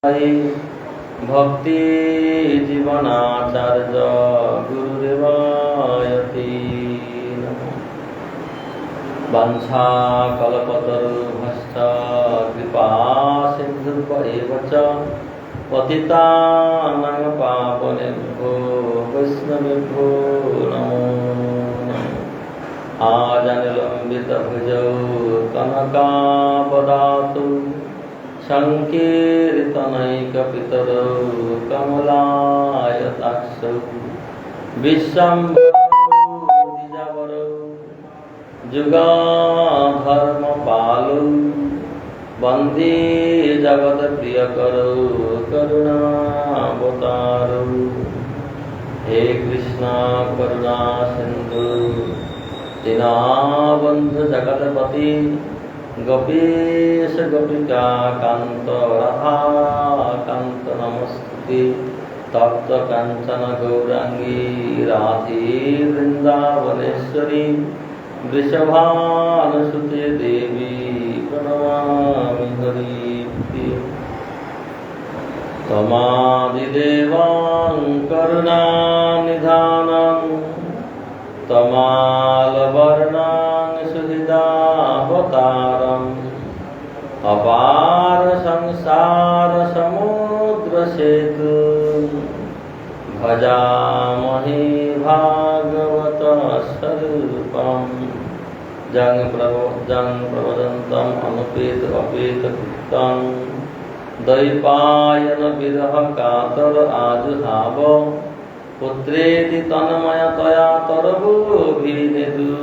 भक्ति जीवनाचार्य गुरुदेवायते नमः। वंशाकल्पतरुभ्यश्च कृपा सिन्धुभ्येव च पतितानां पावनेभ्यो वैष्णवेभ्यो नमो नमः। आजनिलम्बितभुजौ कनकावदातु संकीर्तनैकपितरौ कमलायताक्षौ विश्वम्भरौ द्विजवरौ जुगधर्मपालौ वन्दे जगत्प्रियकरौ करुणावतारौ। हे कृष्णा करुणा सिन्धु दीनबन्धु जगत्पति गोपीश गोपिका कांत राधा कांत नमस्ते। तप्त कांचन गौरांगी राधे वृंदावनेश्वरी वृषभानुसुते देवी प्रणमामि हरिप्रिये। तमादिदेवां करुणानिधानं तमालवर्णां सुहृदावतारम् अपार संसार समुद्र सेतु भजामहे भागवत स्वरूपम्। जं प्रवदन्तम् अनुपेत अपेत कृतं द्वैपायन विरह कातर आजुहाव पुत्रेति तन्मयतया तरवोभिनेदु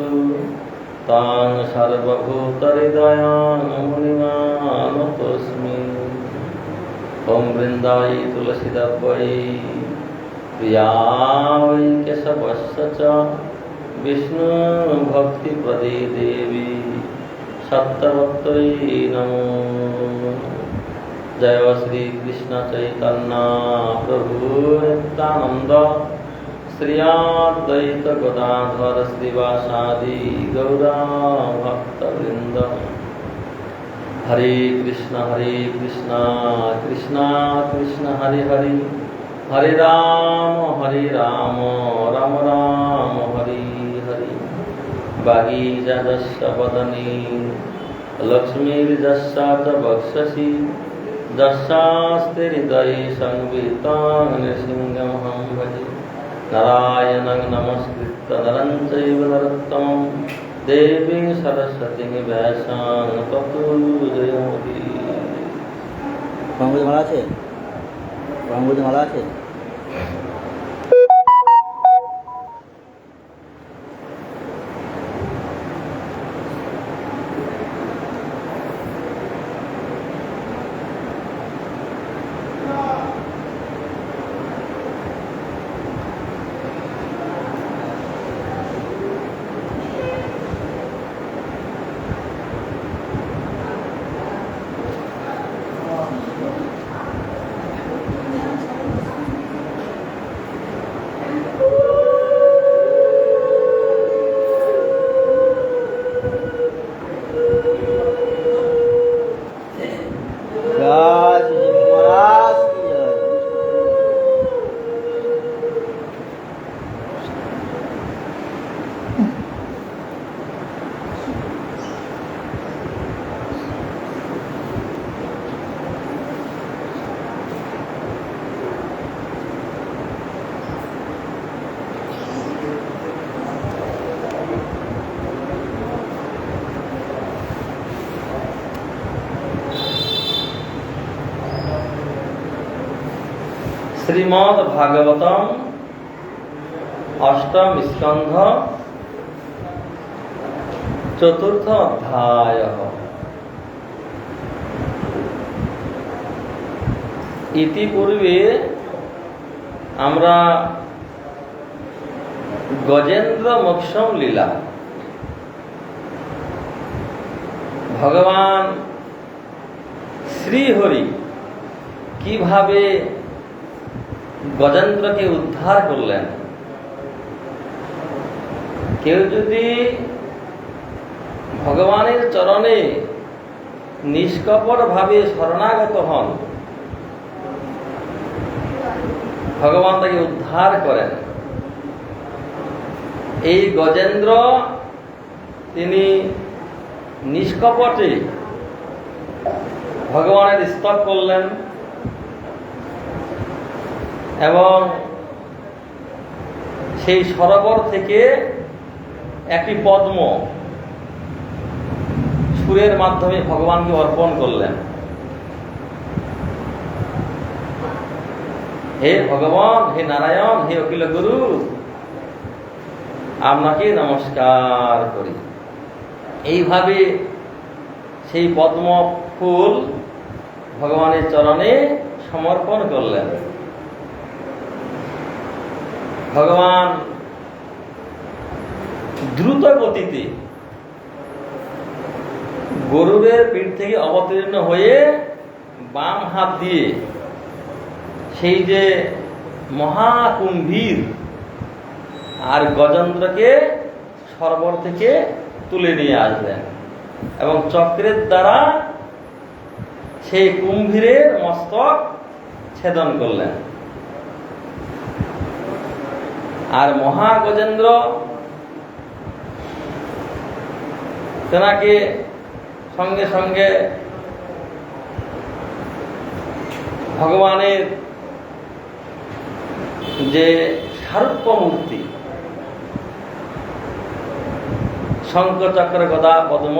तां सर्वभूतहृदयां मुनिमानतोऽस्मि। ॐ वृन्दायै तुलसीदत्वै प्रियावै केशवस्य च विष्णुभक्तिप्रदे देवी सत्यवत्यै नमो। जय श्री कृष्ण चैतन्य प्रभु नित्यानंद श्री अद्वैत गदाधर श्रीवासादि गौरा भक्तवृंद। हरे कृष्ण कृष्ण कृष्ण हरे हरे हरे राम राम राम हरे हरे। वागीजस्य वदने लक्ष्मीर्जस्य च वक्षसि यस्यास्ति हृदये संवितां नृसिंहमहं भजे। नारायणं नमस्कृत्य नरं चैव नरोत्तमं देवीं सरस्वतीं व्यासां ततो जयमुदीरये। বাংলাদেশ মালা আছে? বাংলাদেশ মালা আছে? श्रीमद् भागवतम अष्टम स्कंध चतुर्थ अध्याय। इतिपूर्वे আমরা গজেন্দ্র মোক্ষম লীলা ভগবান শ্রীহরি কিভাবে গজেন্দ্রকে উদ্ধার করলেন। কেউ যদি ভগবানের চরণে নিষ্কপট ভাবে শরণাগত হন ভগবান তাকে উদ্ধার করেন। এই গজেন্দ্র তিনি নিষ্কপটে ভগবানের স্তব করলেন এবং সেই সরোবর থেকে একটি পদ্ম সুরের মাধ্যমে ভগবানকে অর্পণ করলেন। হে ভগবান, হে নারায়ণ, হে অখিল গুরু, আপনাকে নমস্কার করি। এইভাবে সেই পদ্ম ফুল ভগবানের চরণে সমর্পণ করলেন। ভগবান দ্রুত গতিতে গরুরের পিঠ থেকে অবতীর্ণ হয়ে বাম হাত দিয়ে সেই যে মহাকুম্ভীর আর গজেন্দ্রকে সরোবর থেকে তুলে নিয়ে আসলেন এবং চক্রের দ্বারা সেই কুম্ভীরের মস্তক ছেদন করলেন। আর মহাগজেন্দ্র তেনাকে সঙ্গে সঙ্গে ভগবানের যে স্বরূপ মূর্তি শঙ্খ চক্র গদা পদ্ম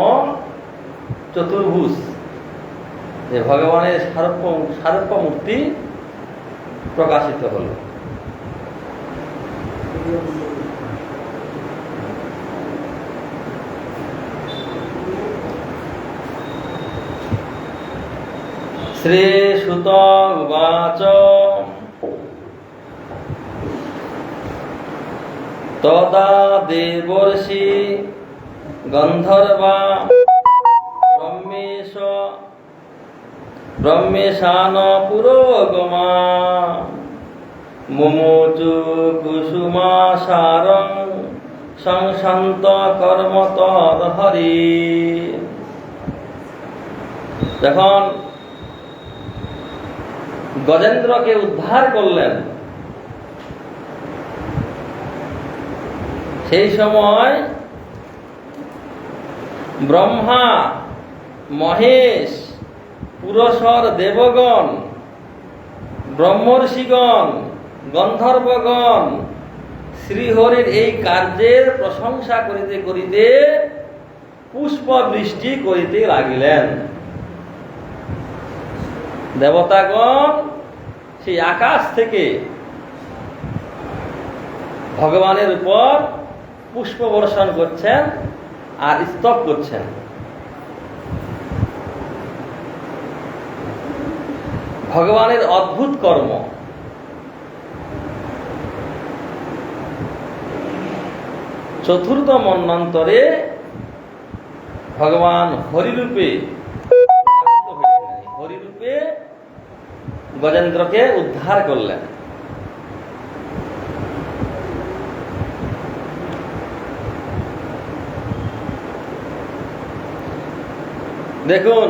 চতুর্ভুজ, যে ভগবানের স্বরূপ মূর্তি প্রকাশিত হল। শ্রী সুত উবাচ তদা দেবর্ষি গন্ধর্বা ব্রহ্মেশান পুরোগমা মুমুচু কুসুমাসারং সংশান্ত কর্ম তদহরি। যখন গজেন্দ্রকে উদ্ধার করলেন সেই সময় ব্রহ্মা, মহেশ, পুরসর দেবগণ, ব্রহ্মর্ষিগণ, গন্ধর্বগণ শ্রীহরির এই কার্যের প্রশংসা করিতে করিতে পুষ্প বৃষ্টি করিতে লাগিলেন। দেবতাগণ সেই আকাশ থেকে ভগবানের উপর পুষ্প বর্ষণ করছেন আর স্তব করছেন। ভগবানের অদ্ভুত কর্ম। চতুর্থ মন্বন্তরে ভগবান হরিরূপে গজেন্দ্রকে উদ্ধার করলেন। দেখুন,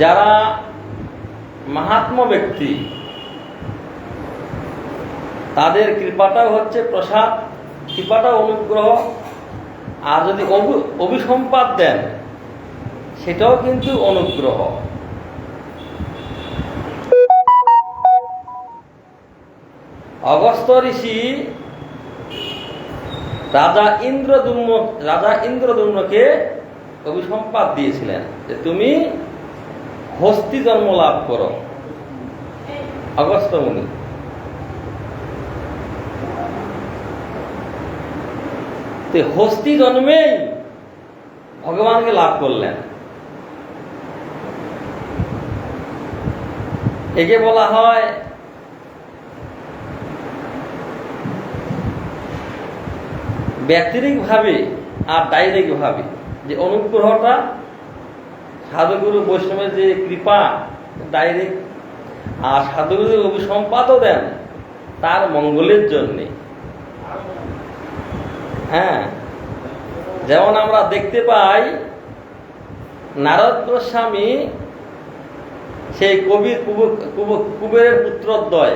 যারা মহাত্মা ব্যক্তি তাদের কৃপাটাও হচ্ছে প্রসাদ, কৃপাটাও অনুগ্রহ, আর যদি অভিসম্পাদ দেন সেটাও কিন্তু অনুগ্রহ। অগস্ত্য ঋষি রাজা ইন্দ্রদ্যুম্নকে অভিসম্পাদ দিয়েছিলেন যে তুমি হস্তি জন্ম লাভ করো। অগস্ত্য মুনি হস্তি জন্মেই ভগবানকে লাভ করলেন। একে বলা হয় ব্যতিরিক ভাবে আর ডাইরেক্ট ভাবে, যে অনুগ্রহটা সাধুগুরু বৈষ্ণবের যে কৃপা ডাইরেক্ট, আর সাধুগুরু অভিসম্পাদও দেন তার মঙ্গলের জন্যে। হ্যাঁ, যেমন আমরা দেখতে পাই নারদ গোস্বামী সেই কবির কুবেরের পুত্রদ্বয়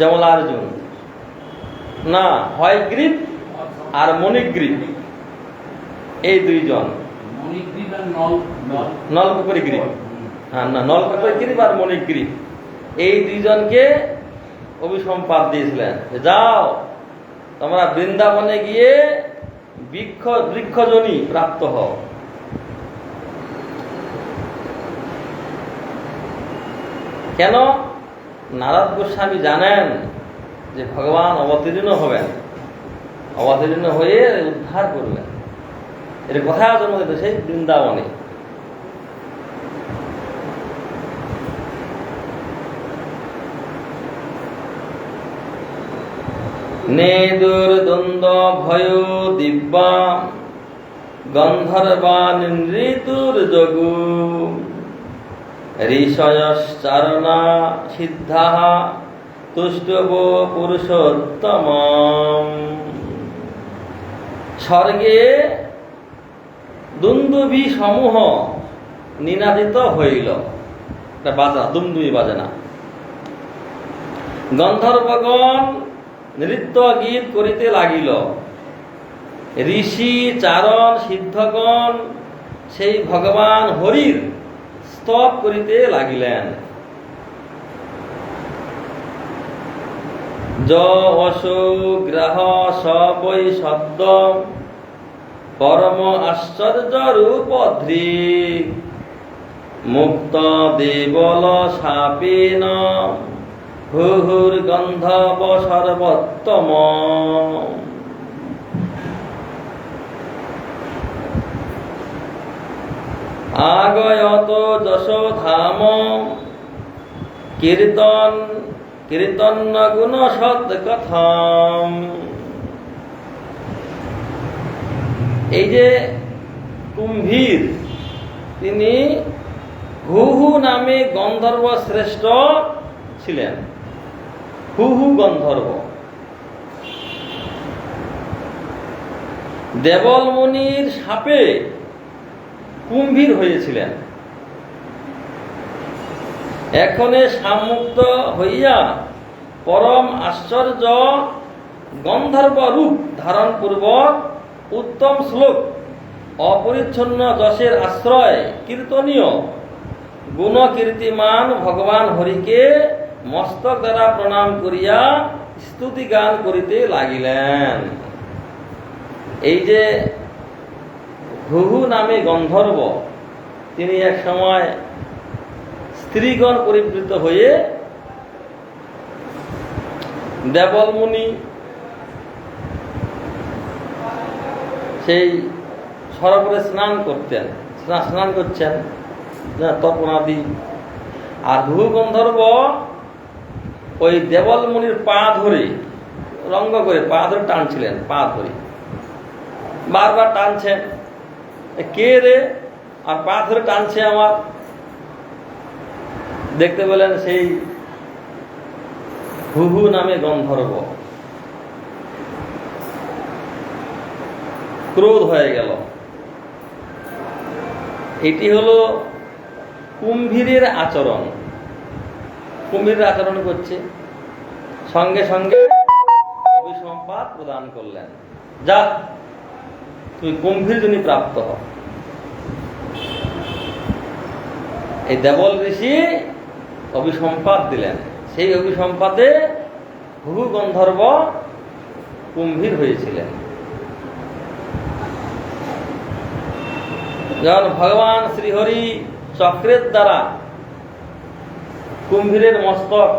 যমলার্জুন, না হয় গ্রীব আর মণিগ্রীব, এই দুইজন। নলকুপুরি গ্রীব, হ্যাঁ, না নলকুপুরি গ্রীব আর মণিগ্রীব, এই দুইজনকে অভিসম্পাদ দিয়েছিলেন, যাও তোমরা বৃন্দাবনে গিয়ে বৃক্ষজনী প্রাপ্ত হও। কেন? নারদ গোস্বামী জানেন যে ভগবান অবতীর্ণ হবেন, অবতীর্ণ হয়ে উদ্ধার করবেন। এর কথা জন্ম দিতে সেই বৃন্দাবনে। নেদুর দ্বন্দ্ব ভয় দিব্যা গন্ধর্বান নৃতুর যোগু ঋষয়শ্চারণা সিদ্ধা তুষ্টব পুরুষোত্তম। স্বর্গে দুন্দুভি সমূহ নিনাদিত হইল, বাজনা, দুন্দুভি বাজনা। গন্ধর্বগণ নৃত্য গীত করিতে লাগিল, ঋষি চারণ সিদ্ধগণ সেই ভগবান হরির স্তব করিতে লাগিলেন। যশো গ্রাহ সবৈ শব্দ পরম আশ্চর্য রূপধৃক মুক্ত দেবল শাপেন হুহুর গন্ধব সর্বোত্তম। আগয়ত যশোধাম কীর্তন গুণ সৎ কথাম। এই যে কুম্ভীর, তিনি হুহু নামে গন্ধর্ব শ্রেষ্ঠ ছিলেন। হুহু গন্ধর্ব দেবল মুনির শাপে কুম্ভীর হয়েছিলেন। এখনে সামুক্ত হইয়া পরম আশ্চর্য গন্ধর্ব রূপ ধারণ পূর্বক উত্তম শ্লোক অপরিচ্ছন্ন যশের আশ্রয় কীর্তনীয় গুণ কীর্তিমান ভগবান হরিকে মস্তক দ্বারা প্রণাম করিয়া স্তুতি গান করিতে লাগিলেন। এই যে হুহু নামে গন্ধর্ব, তিনি এক সময় স্ত্রীগণ পরিবৃত হয়ে দেবল মুনি সেই সরোবরে স্নান করছেন, তর্পণাদি। আর হুহু গন্ধর্ব ওই দেবল মুনির পা ধরে রঙ্গ করে পা ধরে টানছিলেন, পা ধরে বারবার টানছেন, কে রে আর পা ধরে টানছে আমার। দেখতে পেলেন সেই হুহু নামে গন্ধর্ব, ক্রোধ হয়ে গেল। এটি হলো কুম্ভীরের আচরণ। কুম্ভীরের আচরণ করছে, সঙ্গে সঙ্গে অভিসম্পাদ প্রদান করলেন, যা তুই কুম্ভীর জন্য প্রাপ্ত হ। এই দেবল ঋষি অভিসম্পাদ দিলেন, সেই অভিসম্পাদে হুহু গন্ধর্ব কুম্ভীর হয়েছিলেন। যখন ভগবান শ্রীহরি চক্রের দ্বারা কুম্ভীরের মস্তক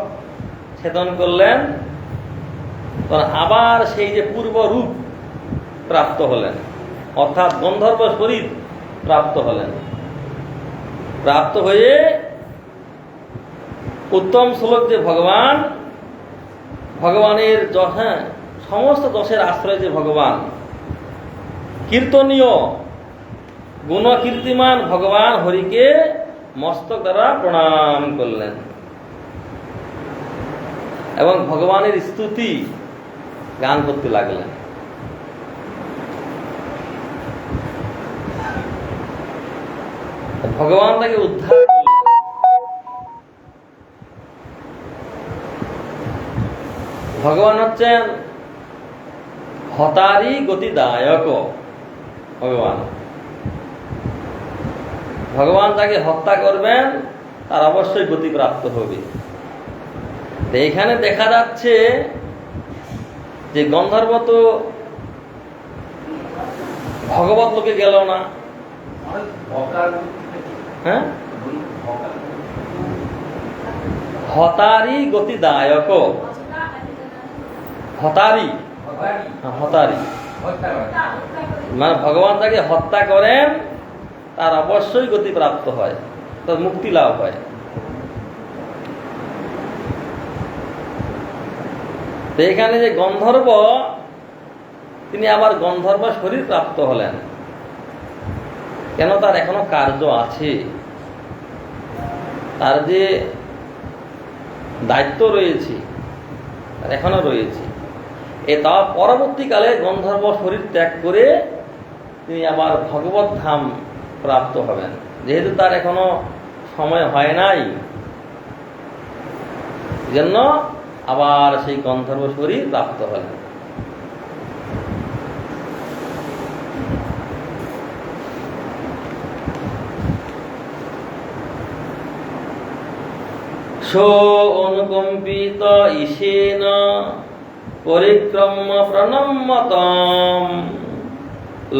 ছেদন করলেন, তখন আবার সেই যে পূর্ব রূপ প্রাপ্ত হলেন, অর্থাৎ গন্ধর্ব শরীর প্রাপ্ত হলেন। প্রাপ্ত হয়ে উত্তম শ্লোক যে ভগবানের সমস্ত যশের আশ্রয় যে ভগবান, কীর্তনীয় গুণ কীর্তিমান ভগবান হরিকে মস্তক দ্বারা প্রণাম করলেন এবং ভগবানের স্তুতি গান করতে লাগলেন। ভগবান তাকে উদ্ধার করলেন। ভগবান হচ্ছেন হতারি গতিদায়ক। ভগবান ভগবান তাকে হত্যা করবেন, তার অবশ্যই গতি প্রাপ্ত হবে। তো এখানে দেখা যাচ্ছে যে গন্ধর্ব তো ভগবত লোকে গেল না, হ্যাঁ, হতারি গতিদায়ক। হতারি, হতারি মানে ভগবান তাকে হত্যা করেন, তার অবশ্যই গতি প্রাপ্ত হয়, তার মুক্তি লাভ হয়। তো এখানে যে গন্ধর্ব, তিনি আবার গন্ধর্ব শরীর প্রাপ্ত হলেন কেন? তার এখনো কার্য আছে, তার যে দায়িত্ব রয়েছে তার এখনো রয়েছে। তা পরবর্তীকালে গন্ধর্ব শরীর ত্যাগ করে তিনি আবার ভগবত ধাম প্রাপ্ত হবেন। যেহেতু তার এখনো সময় হয় নাই, জন্য আবার সেই গন্ধর্ব শরীর প্রাপ্ত হলেন। সো অনুকম্পিত ঈশেন পরিক্রম্য প্রণম্যতম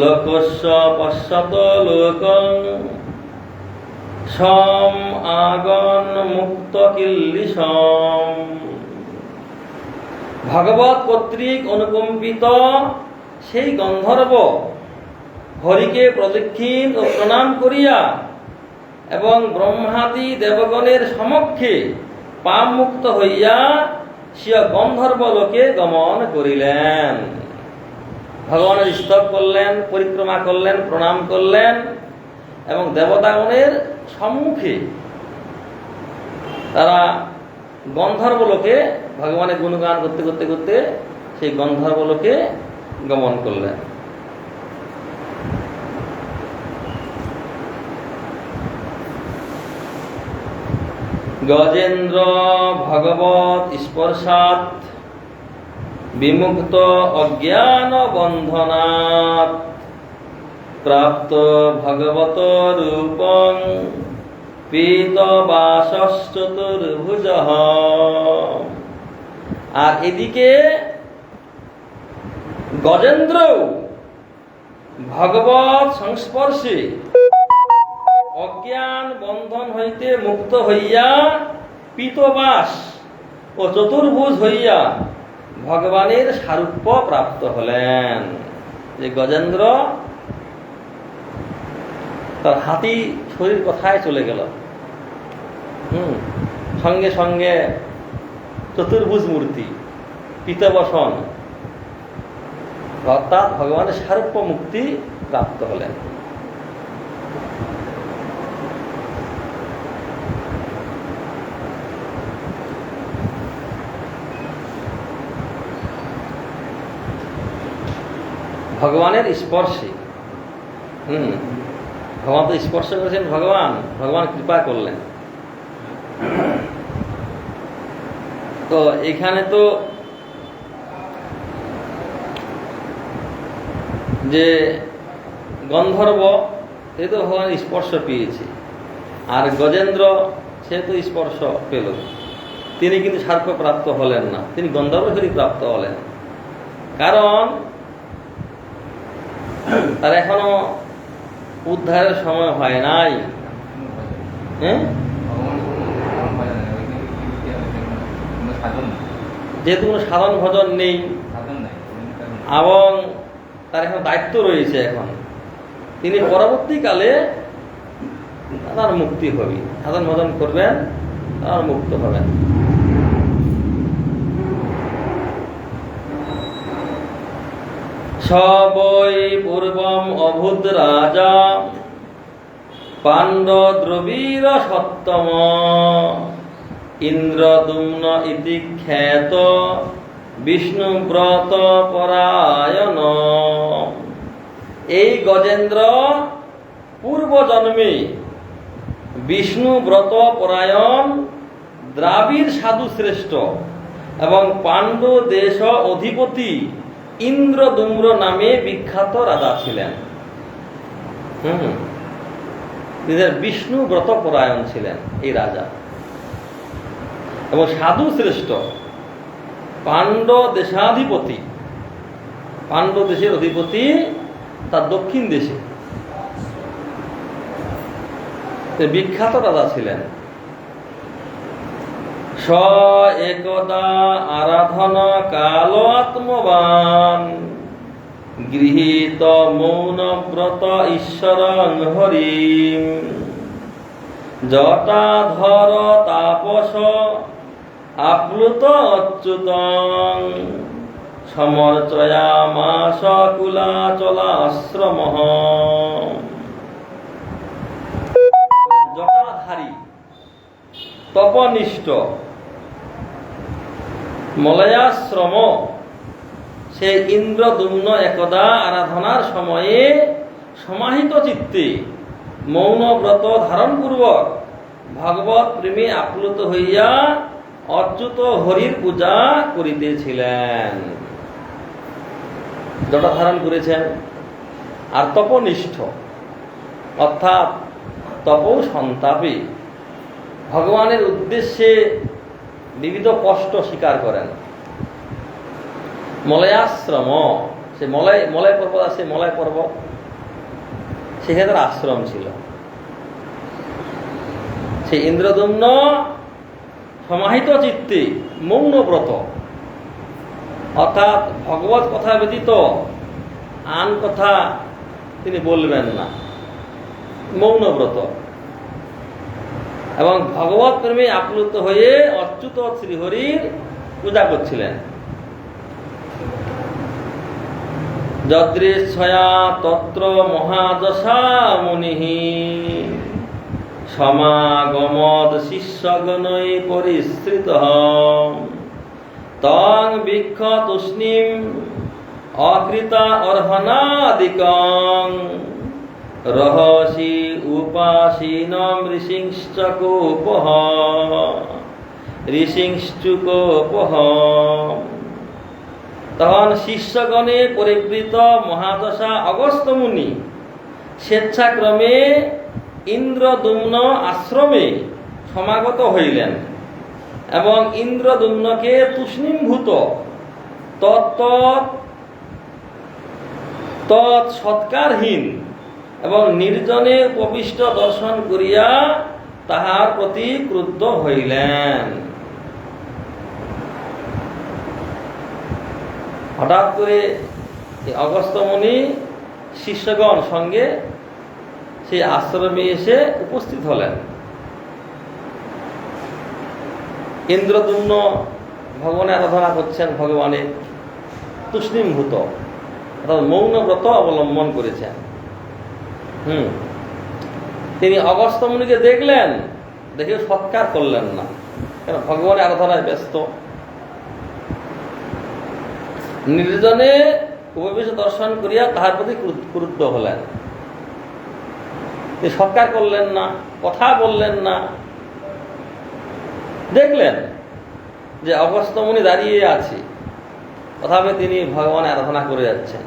লোকস্য পশ্যত লোকং সম আগন মুক্ত কিল্লিশম। ভগবত কর্তৃক অনুকম্পিত সেই গন্ধর্ব হরিকে প্রদক্ষিণ ও প্রণাম করিয়া এবং ব্রহ্মাদি দেবগণের সমক্ষে পাপ মুক্ত হইয়া স্বীয় গন্ধর্ব লোকে গমন করিলেন। ভগবানের স্তব করলেন, পরিক্রমা করলেন, প্রণাম করলেন এবং দেবতাগণের সম্মুখে তারা গন্ধর্ব লোকে ভগবানের গুণগান করতে করতে করতে সেই গন্ধর্ব লোকে গমন করলেন। গজেন্দ্র ভগবত স্পর্শাৎ বিমুক্ত অজ্ঞান বন্ধনাৎ প্রাপ্ত ভগবত রূপং পীতবাসশ্চতুর্ভুজঃ। আর এদিকে গজেন্দ্র ভগবত সংস্পর্শে অজ্ঞান বন্ধন হইতে মুক্ত হইয়া পীতবাস ও চতুর্ভুজ হইয়া ভগবানের সারূপ্য প্রাপ্ত হলেন। যে গজেন্দ্র তার হাতি শরীর কোথায় চলে গেল, সঙ্গে সঙ্গে চতুর্ভুজ মূর্তি, পীতবসন, অর্থাৎ ভগবানের সারূপ্য মুক্তি প্রাপ্ত হলেন। ভগবানের স্পর্শে, ভগবান তো স্পর্শ করেছেন, ভগবান কৃপা করলেন। তো এখানে তো যে গন্ধর্ব সে তো ভগবানের স্পর্শ পেয়েছে, আর গজেন্দ্র সে তো স্পর্শ পেল, তিনি কিন্তু সার্প প্রাপ্ত হলেন না, তিনি গন্ধর্ব শরীর প্রাপ্ত হলেন। কারণ তার এখনো উদ্ধারের সময় হয় নাই। যেহেতু কোনো সাধন ভজন নেই এবং তার এখন দায়িত্ব রয়েছে, এখন তিনি পরবর্তীকালে তার মুক্তি হবে, সাধন ভজন করবেন, তার মুক্ত হবেন। সবই পূর্বম অভূত রাজা পাণ্ডদ্রবীর সত্তম ইন্দ্রদুম্ন ইতি খ্যাত বিষ্ণুব্রত পরায়ণ। এই গজেন্দ্র পূর্ব জন্মে বিষ্ণু ব্রত পরায়ণ দ্রাবিড় সাধু শ্রেষ্ঠ এবং পাণ্ডু দেশ অধিপতি ইন্দ্রদুম্র নামে বিখ্যাত রাজা ছিলেন। বিষ্ণু ব্রত পরায়ণ ছিলেন এই রাজা এবং সাধু শ্রেষ্ঠ, পাণ্ডব দেশাধিপতি, পাণ্ডব দেশের অধিপতি তার দক্ষিণ দেশে বিখ্যাত রাজা ছিলেন। স একদা আরাধন কাল আত্মবান গৃহীত মৌন ব্রত ঈশ্বর হরিম জটাধর তাপস আপ্লুত অচ্যুতং সমর্চয়ামাস কুলাচলাশ্রম। জটাধারী তপনিষ্ঠ মলয়াশ্রম সে ইন্দ্রদুম্ন একদা আরাধনার সময়ে সমাহিত চিত্তে মৌন ব্রত ধারণ পূর্বক ভগবত প্রেমে আপ্লুত হইয়া অচ্যুত হরির পূজা করিতেছিলেন। জটা ধারণ করেছেন আর তপনিষ্ঠ অর্থাৎ তপ সন্তাপে ভগবানের উদ্দেশ্যে বিবিধ কষ্ট স্বীকার করেন। মলয়াশ্রম সে মলয় পর্বত আছে, মলয় পর্বত সেখানে তার আশ্রম ছিল। সে ইন্দ্রদুম্ন সমাহিত চিত্তে মৌন ব্রত অর্থাৎ ভগবত কথা ব্যতীত আন কথা তিনি বলবেন না, মৌন ব্রত এবং ভগবত প্রেমে আপ্লুত হয়ে অচ্যুত শ্রীহরির পূজা করছিলেন। যদৃচ্ছয়া তত্র মহাযশা মুনিঃ সমাগমদ শিষ্যগণৈ পরিশ্রিতঃ তং বীক্ষ তুষ্ণীম অকৃতা অর্হনাদিকং রহসি উপাসীনম ঋষিংশ্চকোপঃ ঋষিংশ্চুকোপঃ। তখন শিষ্যগণে পরিবৃত মহাদশা অগস্ত্য মুনি স্বেচ্ছাক্রমে ইন্দ্রদুম্ন আশ্রমে সমাগত হইলেন এবং ইন্দ্রদুম্নকে তুষ্ণীভূত তৎসৎকারহীন এবং নির্জনে উপবিষ্ট দর্শন করিয়া তাহার প্রতি ক্রুদ্ধ হইলেন। হঠাৎ করে অগস্ত্য মুনি শিষ্যগণ সঙ্গে সেই আশ্রমে এসে উপস্থিত হলেন। ইন্দ্রদুম্ন ভগবানের আরাধনা করছেন, ভগবানের তুষ্ণীভূত অর্থাৎ মৌন ব্রত অবলম্বন করেছেন। তিনি অগস্ত্য মুনিকে দেখলেন, দেখে সৎকার করলেন না, কেন ভগবানের আরাধনায় ব্যস্ত। নির্জনে উপবেশ দর্শন করিয়া তাহার প্রতি ক্রুদ্ধ হলেন। তিনি সৎকার করলেন না, কথা বললেন না। দেখলেন যে অগস্ত্য মুনি দাঁড়িয়ে আছে, তথাপি তিনি ভগবানের আরাধনা করে যাচ্ছেন।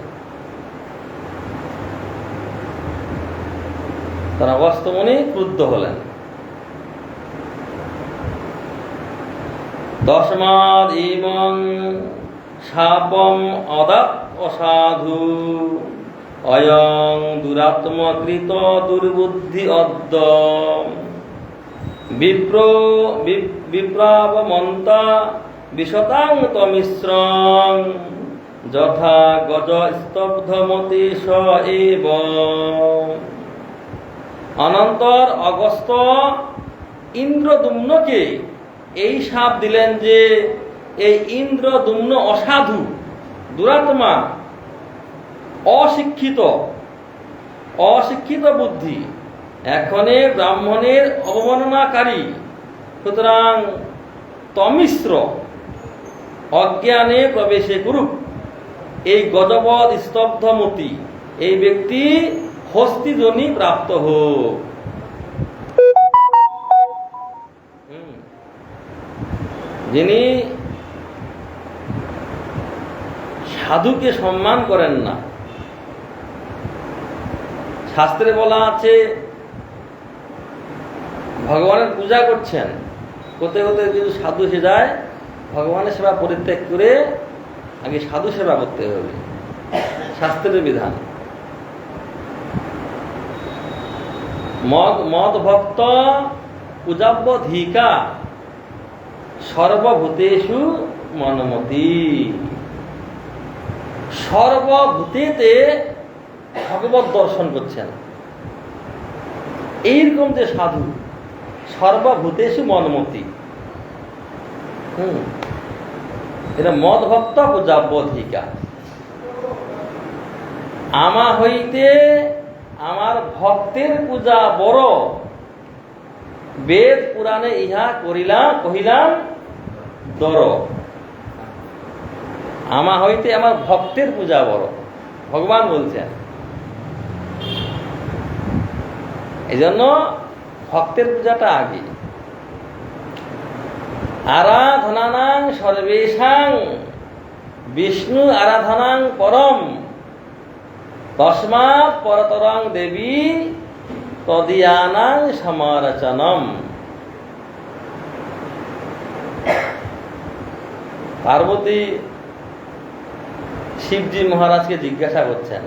তার অগস্ত্য মুনি ক্রুদ্ধ হলেন। তস্মাৎ ইমং শাপম অদাৎ অসাধু অয়ং দুরাত্মকৃত দুর্বুদ্ধি অদ্য বিপ্রাবমন্তা বিশতাং তমিশ্রং যথা গজ স্তব্ধমতি স এব। অনন্তর অগস্ত্য ইন্দ্রদুম্নকে এই শাপ দিলেন যে এই ইন্দ্রদুম্ন অসাধু, দুরাত্মা, অশিক্ষিত বুদ্ধি, এখনে ব্রাহ্মণের অবমাননাকারী, সুতরাং তমিশ্র অজ্ঞানে প্রবেশে করুক। এই গজপদ স্তব্ধমতি এই ব্যক্তি হস্তিজনি প্রাপ্ত হোক। যিনি সাধুকে সম্মান করেন না। শাস্ত্রে বলা আছে ভগবানের পূজা করছেন, করতে করতে যদি সাধু এসে যায়, ভগবানের সেবা পরিত্যাগ করে আগে সাধু সেবা করতে হবে, শাস্ত্রের বিধান। মদ ভক্ত পূজাব্যধিকা সর্বভূতেষু মনমতি। সর্বভূতেতে ভগবত দর্শন করছেন, এইরকম যে সাধু, সর্বভূতেষু মনমতি। এটা মদ ভক্ত পূজাব্যধিকা। আমা হইতে আমার ভক্তের পূজা বড়, বেদ পুরাণে ইহা কহিলাম দর। আমা হইতে আমার ভক্তের পূজা বড়, ভগবান বলছেন। এই জন্য ভক্তের পূজাটা আগে। আরাধনানাং সর্বেষাং বিষ্ণু আরাধনাং পরম তস্মাৎ পরতরং দেবী তদীয়ানাং সমারচনম। পার্বতী শিবজি মহারাজকে জিজ্ঞাসা করছেন,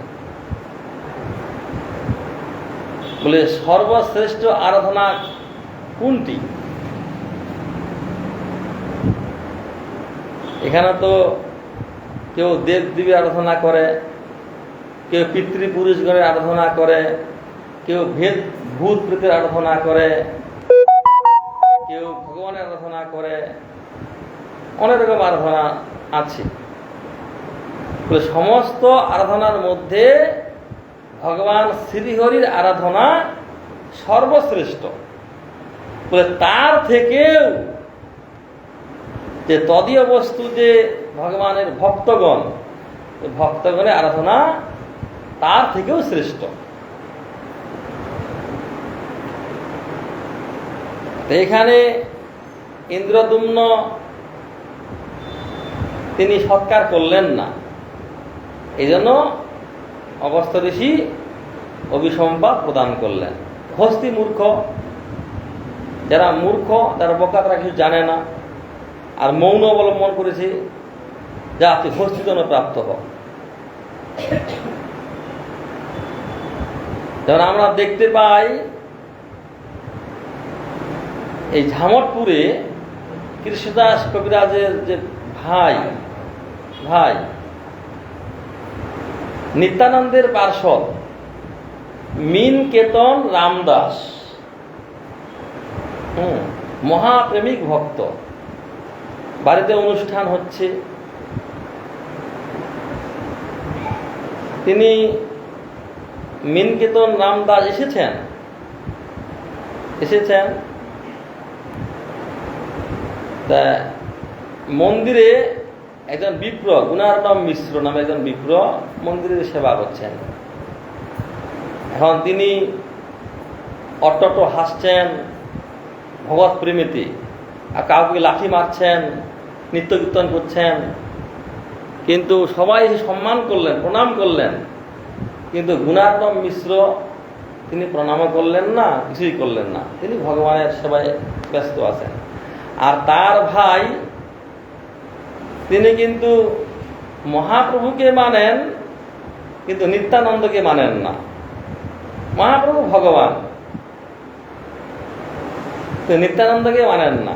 বলে সর্বশ্রেষ্ঠ আরাধনা কোনটি? এখানে তো কেউ দেব দেবীর আরাধনা করে, কেউ পিতৃপুরুষগণের আরাধনা করে, কেউ ভূত প্রেতের আরাধনা করে, কেউ ভগবানের আরাধনা করে, অনেক রকম আরাধনা আছে। সমস্ত আরাধনার মধ্যে ভগবান শ্রীহরির আরাধনা সর্বশ্রেষ্ঠ। তার থেকেও যে তদীয় বস্তু, যে ভগবানের ভক্তগণ, ভক্তগণের আরাধনা তার থেকেও শ্রেষ্ঠ। এখানে ইন্দ্রদ্যুম্ন তিনি সৎকার করলেন না, এই জন্য অগস্ত্য ঋষি অভিসম্পাদ প্রদান করলেন। হস্তি মূর্খ, যারা মূর্খ, যারা বোকা, তারা কিছু জানে না, আর মৌন অবলম্বন করেছে, যা তুই হস্তি জন্য প্রাপ্ত হ। যেমন আমরা দেখতে পাই এই ঝামটপুরে কৃষ্ণদাস কবিরাজের যে ভাই নিত্যানন্দের পার্ষদ মিন কেতন রামদাস, মহাপ্রেমিক ভক্ত, বাড়িতে অনুষ্ঠান হচ্ছে, তিনি মিনকেতন রামদাস এসেছেন তা মন্দিরে একজন বিপ্র, গুণার্ণব মিশ্র নামে একজন বিপ্র মন্দিরে সেবা করছেন। এখন তিনি অট্ট হাসছেন ভগবত প্রেমীতে, আর কাউকে লাঠি মারছেন, নৃত্য কীর্তন করছেন, কিন্তু সবাই সম্মান করলেন, প্রণাম করলেন, কিন্তু গুণার্ণব মিশ্র তিনি প্রণামও করলেন না, কিছুই করলেন না, তিনি ভগবানের সেবায় ব্যস্ত আছেন। আর তার ভাই তিনি কিন্তু মহাপ্রভুকে মানেন, কিন্তু নিত্যানন্দকে মানেন না। মহাপ্রভু ভগবান, নিত্যানন্দকে মানেন না।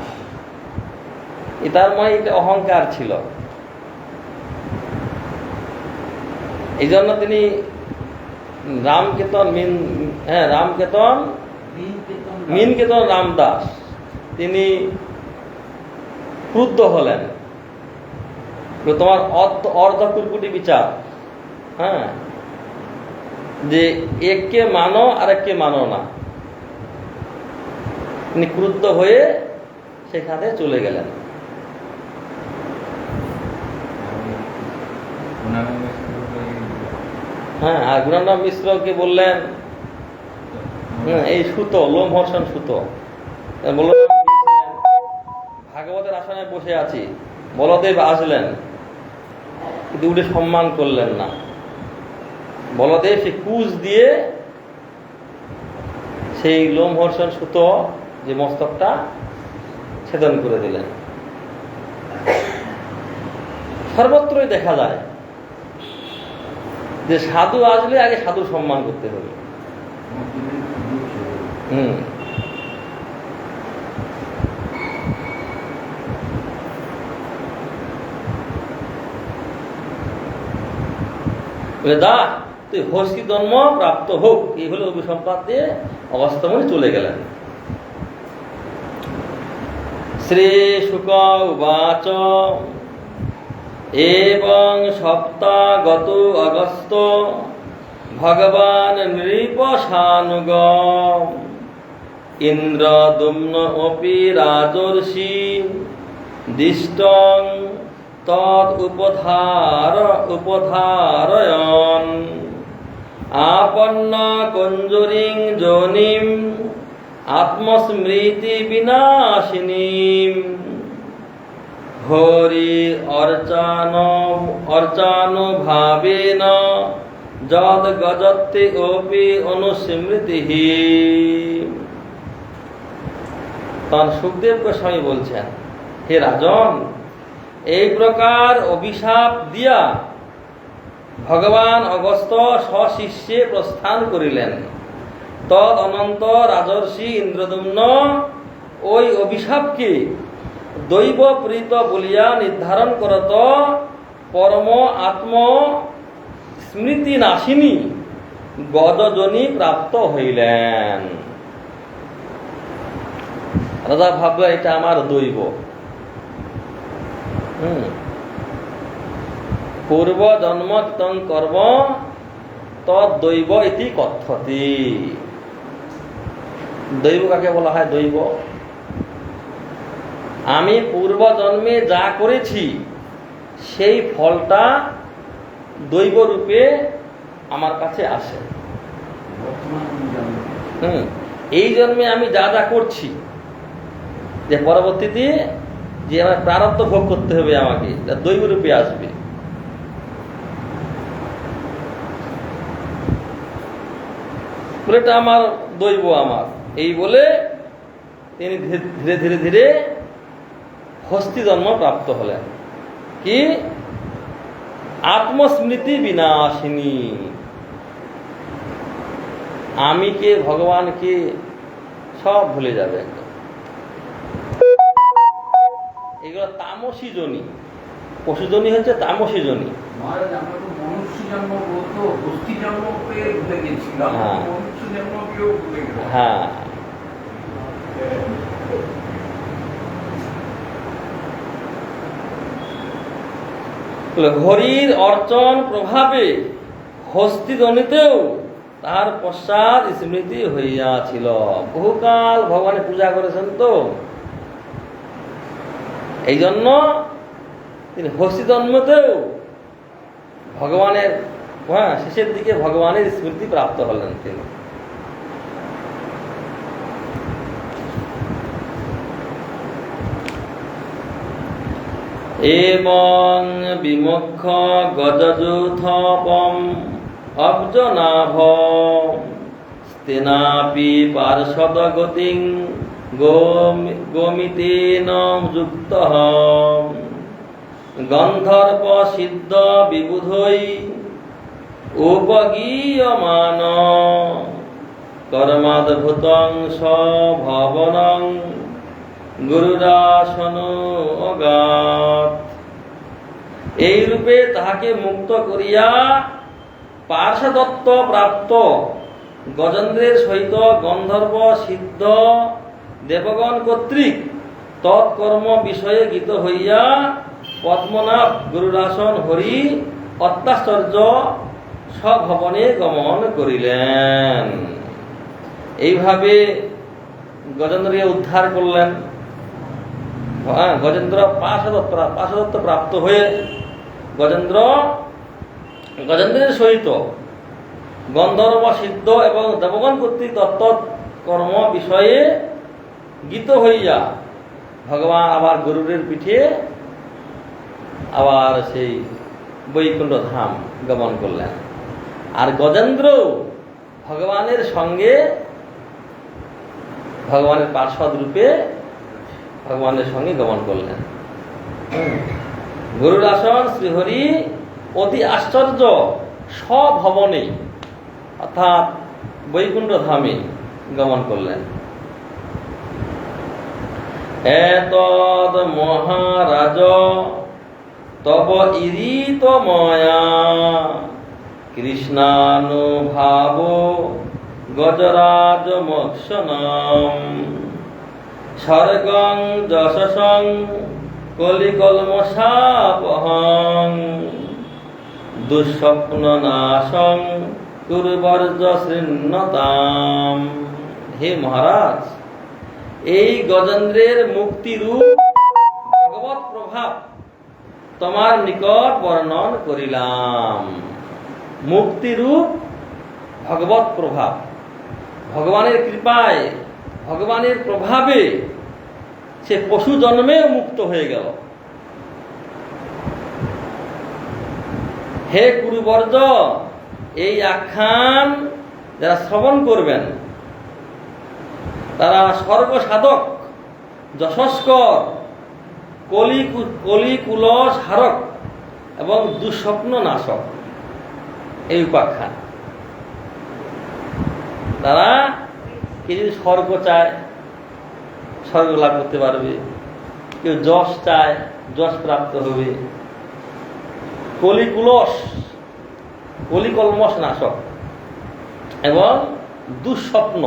তার মনে একটা অহংকার ছিল, এই জন্য তিনি মিনকেতন রামদাস তিনি ক্রুদ্ধ হলেন। তোমার অর্ধকুরকুটি বিচার, যে এককে মানো আর এককে মানো না। তিনি ক্রুদ্ধ হয়ে সেখানে চলে গেলেন। আর গুণার্ণব মিশ্রকে বললেন, এই সুতো, লোমহর্ষণ সুতো, বললেন ভাগবতের আসনে বসে আছি, বলদেব আসলেন, কিন্তু উঠে সম্মান করলেন না। বলদেব সে কুচ দিয়ে সেই লোমহর্ষণ সুতো যে মস্তকটা ছেদন করে দিলেন। সর্বত্রই দেখা যায় যে সাধু আসলে আগে সাধু সম্মান করতে হবে। দা তুই হস্তি জন্ম প্রাপ্ত হোক, এই হলো অভিসম্পাদ দিয়ে অগস্ত্যমুনি চলে গেলেন। শ্রী শুক উবাচ এবং সপ্তাগত অগস্ত ভগবান নৃপশানুগ ইন্দ্রদুম্ন অপি রাজর্ষি দিষ্টং তদ উপধারয়ন আপন্ন কঞ্জরিং যোনিম আত্মস্মৃতি বিনাশিনীম হরি অর্চানুভাবেন যদ গজতে অপি অনুস্মৃতিহি। তখন সুখদেব গোস্বামী বলছেন, হে রাজন, এই প্রকার অভিশাপ দিয়া ভগবান অগস্ত্য স্বশিষ্যে প্রস্থান করিলেন। তদ অনন্ত রাজর্ষি ইন্দ্রদুম্ন ওই অভিশাপকে দৈব প্রীত বলিয়া নির্ধারণ করত পরম আত্ম স্মৃতি নাশিনী গজজনী প্রাপ্ত হইলেন। রাজা ভাবল এটা আমার দৈব। পূর্ব জন্ম কৃতং কর্ম তদ্দৈব ইতি কথ্যতি। দৈব কাকে বলা হয়? দৈব আমি পূর্ব জন্মে যা করেছি সেই ফলটা দৈব রূপে আমার কাছে আসে। এই জন্মে আমি যা যা করছি, যে পরবর্তীতে যে আমার প্রারব্ধ ভোগ করতে হবে আমাকে, দৈব রূপে আসবে। এটা আমার দৈব আমার, এই বলে তিনি ধীরে ধীরে ধীরে হস্তি জন্ম প্রাপ্ত হলেন। কি? আত্মস্মৃতি বিনাশিনী। আমি কে, ভগবানকে সব ভুলে যাবে একদম। এগুলো তামসী জনি। পশুজনী হচ্ছে তামসী জনি। হ্যাঁ, হরির অর্চন প্রভাবে হস্তিজনিতেও তার পশ্চাৎ স্মৃতি হইয়াছিল। বহুকাল ভগবানের পূজা করেছেন তো, এই জন্য তিনি হস্তি জন্মতেও ভগবানের শেষের দিকে ভগবানের স্মৃতি প্রাপ্ত হলেন তিনি। এবং বিমুখ গজযুথপম অব্জনাভ স্তেনাপি পার্ষদ গতিং গোমিতেন যুক্ত গন্ধর্ব সিদ্ধ বিবুধৈ উপগীয়মান কর্মাদ্ভুতং স্বভবনং গুরুদাসন অগাত। এই রূপে তাহাকে মুক্ত করিয়া পার্শ্বদত্ত প্রাপ্ত গজেন্দ্রের সহিত গন্ধর্ব সিদ্ধ দেবগণ কর্তৃক তৎকর্ম বিষয়ে গীত হইয়া পদ্মনাভ গুরুদাসন হরি অত্যাশ্চর্য স্বভবনে গমন করিলেন। এইভাবে গজেন্দ্রকে উদ্ধার করলেন। গজেন্দ্র পার্শ্বদত্ত প্রাপ্ত হয়ে গজেন্দ্রের সহিত গন্ধর্ব সিদ্ধ এবং দেবগণ কর্তৃক তত্ত্ব কর্ম বিষয়ে গীত হইয়া ভগবান আবার গরুরের পিঠে আবার সেই বৈকুণ্ঠ ধাম গমন করলেন। আর গজেন্দ্র ভগবানের সঙ্গে ভগবানের পার্ষদ রূপে ভগবানের সঙ্গে গমন করলেন। গরুর আসন শ্রীহরি অতি আশ্চর্য স্বভবনে অর্থাৎ বৈকুণ্ঠ ধামে গমন করলেন। এতদ মহারাজ তব ইরিত ময়া কৃষ্ণানুভাব গজরাজ মোক্ষণম স্বর্গং যশসং কলিকলমশাপহং দুঃস্বপ্ন নাশং কুর্বর্জ শৃণ্যতাম। হে মহারাজ, এই গজেন্দ্রের মুক্তিরূপ ভগবত প্রভাব তোমার নিকট বর্ণন করিলাম। মুক্তিরূপ ভগবত প্রভাব, ভগবানের কৃপায় ভগবানের প্রভাবে সে পশু জন্মেও মুক্ত হয়ে গেল। হে কুরুবর্জ, এই আখ্যান যারা শ্রবণ করবেন তারা স্বর্গ সাধক, যশস্কর, কলিকুল সারক এবং দুঃস্বপ্ন নাশক এই উপাখ্যান। তারা কেউ যদি স্বর্গ চায় স্বর্গ লাভ করতে পারবে, কেউ যশ চায় যশ প্রাপ্ত হবে, কলিকলমশ নাশক এবং দুঃস্বপ্ন,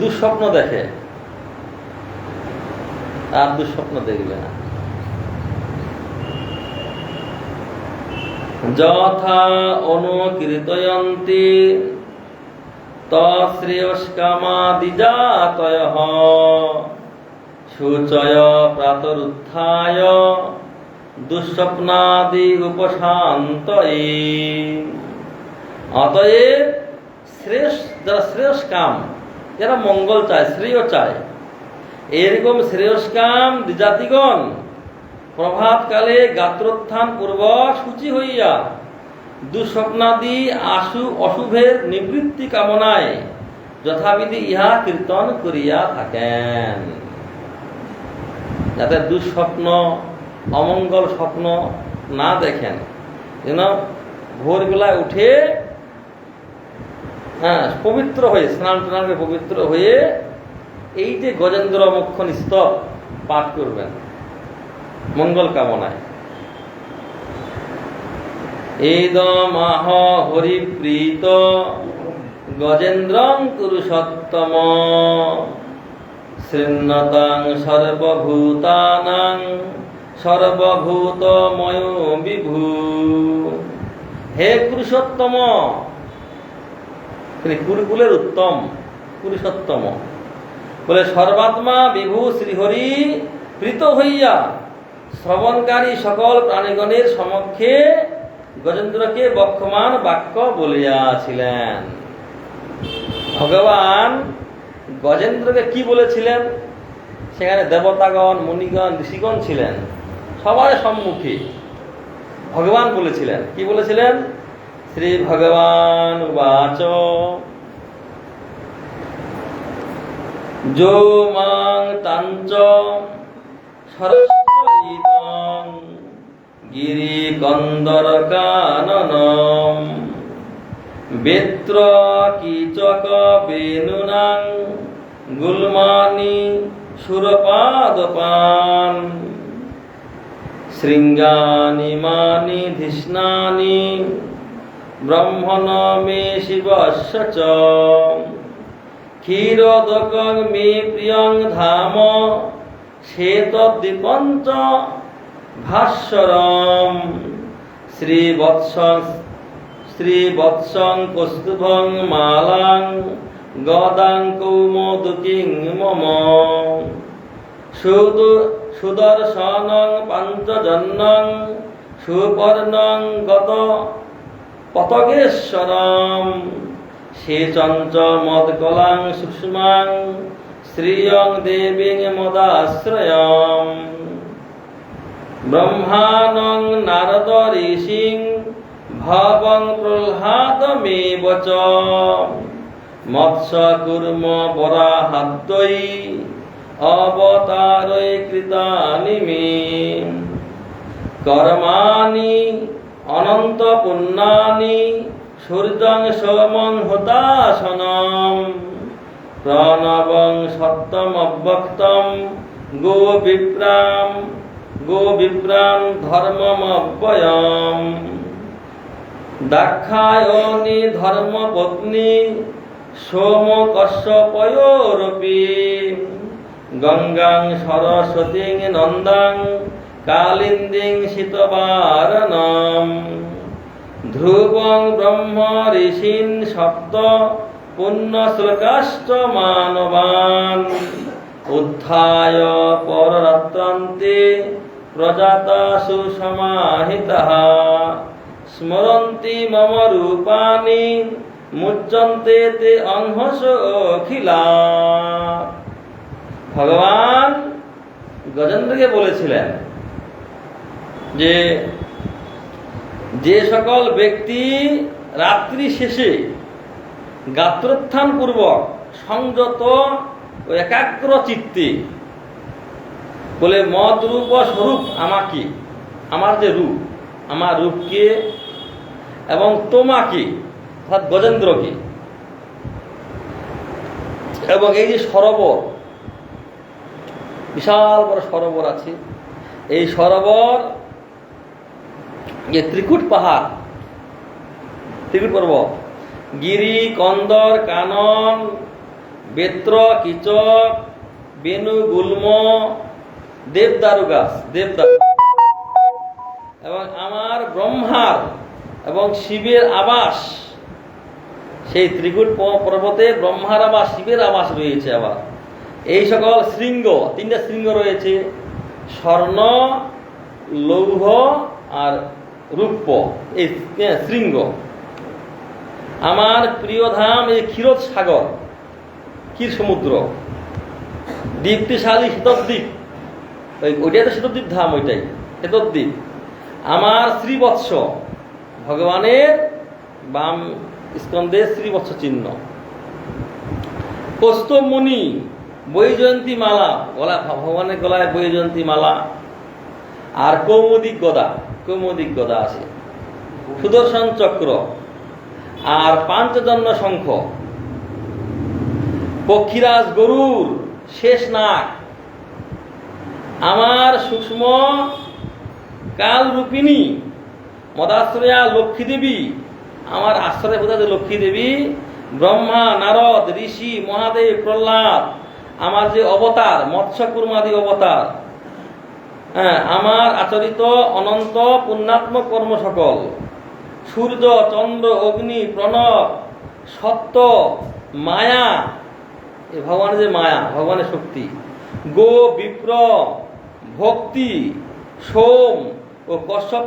দুঃস্বপ্ন দেখে আর দুঃস্বপ্ন দেখবে না। যথা অনুকীর্তয়ন্তি তশ্রেয়স্কামাদিজাতয়ঃ শুচয় প্রাতরুত্থায় দুঃস্বপ্নাদি উপশান্তয়ে। অতএব যারা শ্রেয়স্কাম, যারা মঙ্গল চায়, শ্রেয় চায়, এরকম শ্রেয়স্কাম দ্বিজাতিগণ প্রভাতকালে গাত্রোত্থান পূর্বক সূচি হইয়া দুঃস্বপ্নাদি অশুভের নিবৃত্তি কামনায় যথাবিধি ইহা কীর্তন করিয়া থাকেন, যাতে দুঃস্বপ্ন অমঙ্গল স্বপ্ন না দেখেন, যেন ভোরবেলায় উঠে পবিত্র হয়ে স্নান টান করে পবিত্র হয়ে এই যে গজেন্দ্র মোক্ষণ স্তব পাঠ করবেন মঙ্গল কামনায়। এদমাহ হরিপ্রীত গজেন্দ্রং পুরুষোত্তম শৃণ্যতাং সর্বভূতানাং সর্বভূতময় বিভু। হে পুরুষোত্তম, তিনি কুরুকুলের উত্তম পুরুষোত্তম বলে সর্বাত্মা বিভু শ্রীহরি প্রীত হইয়া শ্রবণকারী সকল প্রাণীগণের সমক্ষে গজেন্দ্রকে বক্ষমান বাক্য বলিয়াছিলেন। ভগবান গজেন্দ্রকে কি বলেছিলেন? সেখানে দেবতাগণ, মুনিগণ, ঋষিগণ ছিলেন, সবার সম্মুখে ভগবান বলেছিলেন। কি বলেছিলেন? শ্রী ভগবান উবাচ যো মাং তাঞ্চ সরস্বতীতং গিরি কন্দর কাননম বেত্র কীচক বেনুনাং গুলমানি সুরপাদপান শৃঙ্গানি মানি ধিষ্ণানি ব্রহ্মণ মে শিবস্য চ ক্ষীরোদকং মে প্রিয়ং ধাম শ্বেতদ্বীপঞ্চ ভাস্বরম শ্রীবৎসং কৌস্তুভং মালাং গদাং কৌমোদকিং মম সুদর্শনং পঞ্চজন্যং সুপর্ণং গত পতগেশ্বরম সেচঞ্চ মদকলাং সূক্ষ্মাং শ্রিয়ং দেবীং মদাশ্রয়ম ব্রহ্মাণং নারদ ঋষিং ভবং প্রহ্লাদমেব চ মৎস্য কুর্ম বরাহাদ্বৈ অবতারৈ কৃতানি মে কর্মাণি অনন্ত পুণ্যানি সূর্যং সোমং হুতাসনম প্রণবং সত্যমব্যক্তম গোবিপ্রাম ধর্মমব্যয়ম দাক্ষায়ণী ধর্মপত্নী সোম কশ্যপয়োরপি গঙ্গাং সরস্বতীং নন্দাং কালিন্দীং শীতবারণম ধ্রুবং ব্রহ্ম ঋষীন সপ্ত পুণ্যশ্লোকাশ্চ মানবান উত্থায় পররাত্রান্তে প্রজাতাসু সমাহিতাঃ স্মরন্তি মম রূপানি মুচ্যন্তে তে অংহস অখিলা। ভগবান গজেন্দ্রকে বলেছিলেন যে যে সকল ব্যক্তি রাত্রি শেষে গাত্রোত্থান পূর্বক সংযত ও একাগ্র চিত্তে বলে মদ রূপ স্বরূপ আমাকে, আমার যে রূপ, আমার রূপকে এবং তোমাকে অর্থাৎ গজেন্দ্রকে, এবং এই যে সরোবর, বিশাল বড় সরোবর আছে, এই সরোবর যে ত্রিকুট পাহাড়, ত্রিকুট পর্বত, গিরি, কন্দর, কানন, বেত্র, কিচক, বেনু, গুল্ম, দেবদারু গাছ, এবং আমার ব্রহ্মার এবং শিবের আবাস, সেই ত্রিকুট পর্বতে ব্রহ্মার আবাস, শিবের আবাস রয়েছে। আবার এই সকল শৃঙ্গ, তিনটা শৃঙ্গ রয়েছে, স্বর্ণ, লৌহ আর রূপ, এই শৃঙ্গ। আমার প্রিয় ধাম এই ক্ষীরোদ সাগর, ক্ষীর সমুদ্র, দীপ্তিশালী শীতদ্বীপ, ওইটাই তো শীতদ্বীপ ধাম, ওইটাই শীতদ্বীপ। আমার শ্রীবৎস, ভগবানের বাম স্কন্ধে শ্রীবৎস চিহ্ন। কৌস্তবমণি, বৈজয়ন্তী মালা, গলা, ভগবানের গলায় বৈজয়ন্তী মালা। আর কৌমুদিক গদা আছে, সুদর্শন চক্র, আর পাঞ্চজন্য শঙ্খ, পক্ষীরাজ গরুর শেষ নাক, আমার সূক্ষ্ম কালরূপিণী মদাশ্রয়া লক্ষ্মী দেবী, আমার আশ্রয় বোঝা লক্ষ্মী দেবী, ব্রহ্মা, নারদ, ঋষি, মহাদেব, প্রহ্লাদ, আমার যে অবতার, মৎস্য কুর্মাদি অবতার, আমার আচরিত অনন্ত পুণ্যাত্মক কর্ম সকল, সূর্য, চন্দ্র, অগ্নি, প্রণব, সত্য, মায়া, এই ভগবানের যে মায়া, ভগবানের শক্তি, গো, বিপ্র, ভক্তি, সোম ও কশ্যপ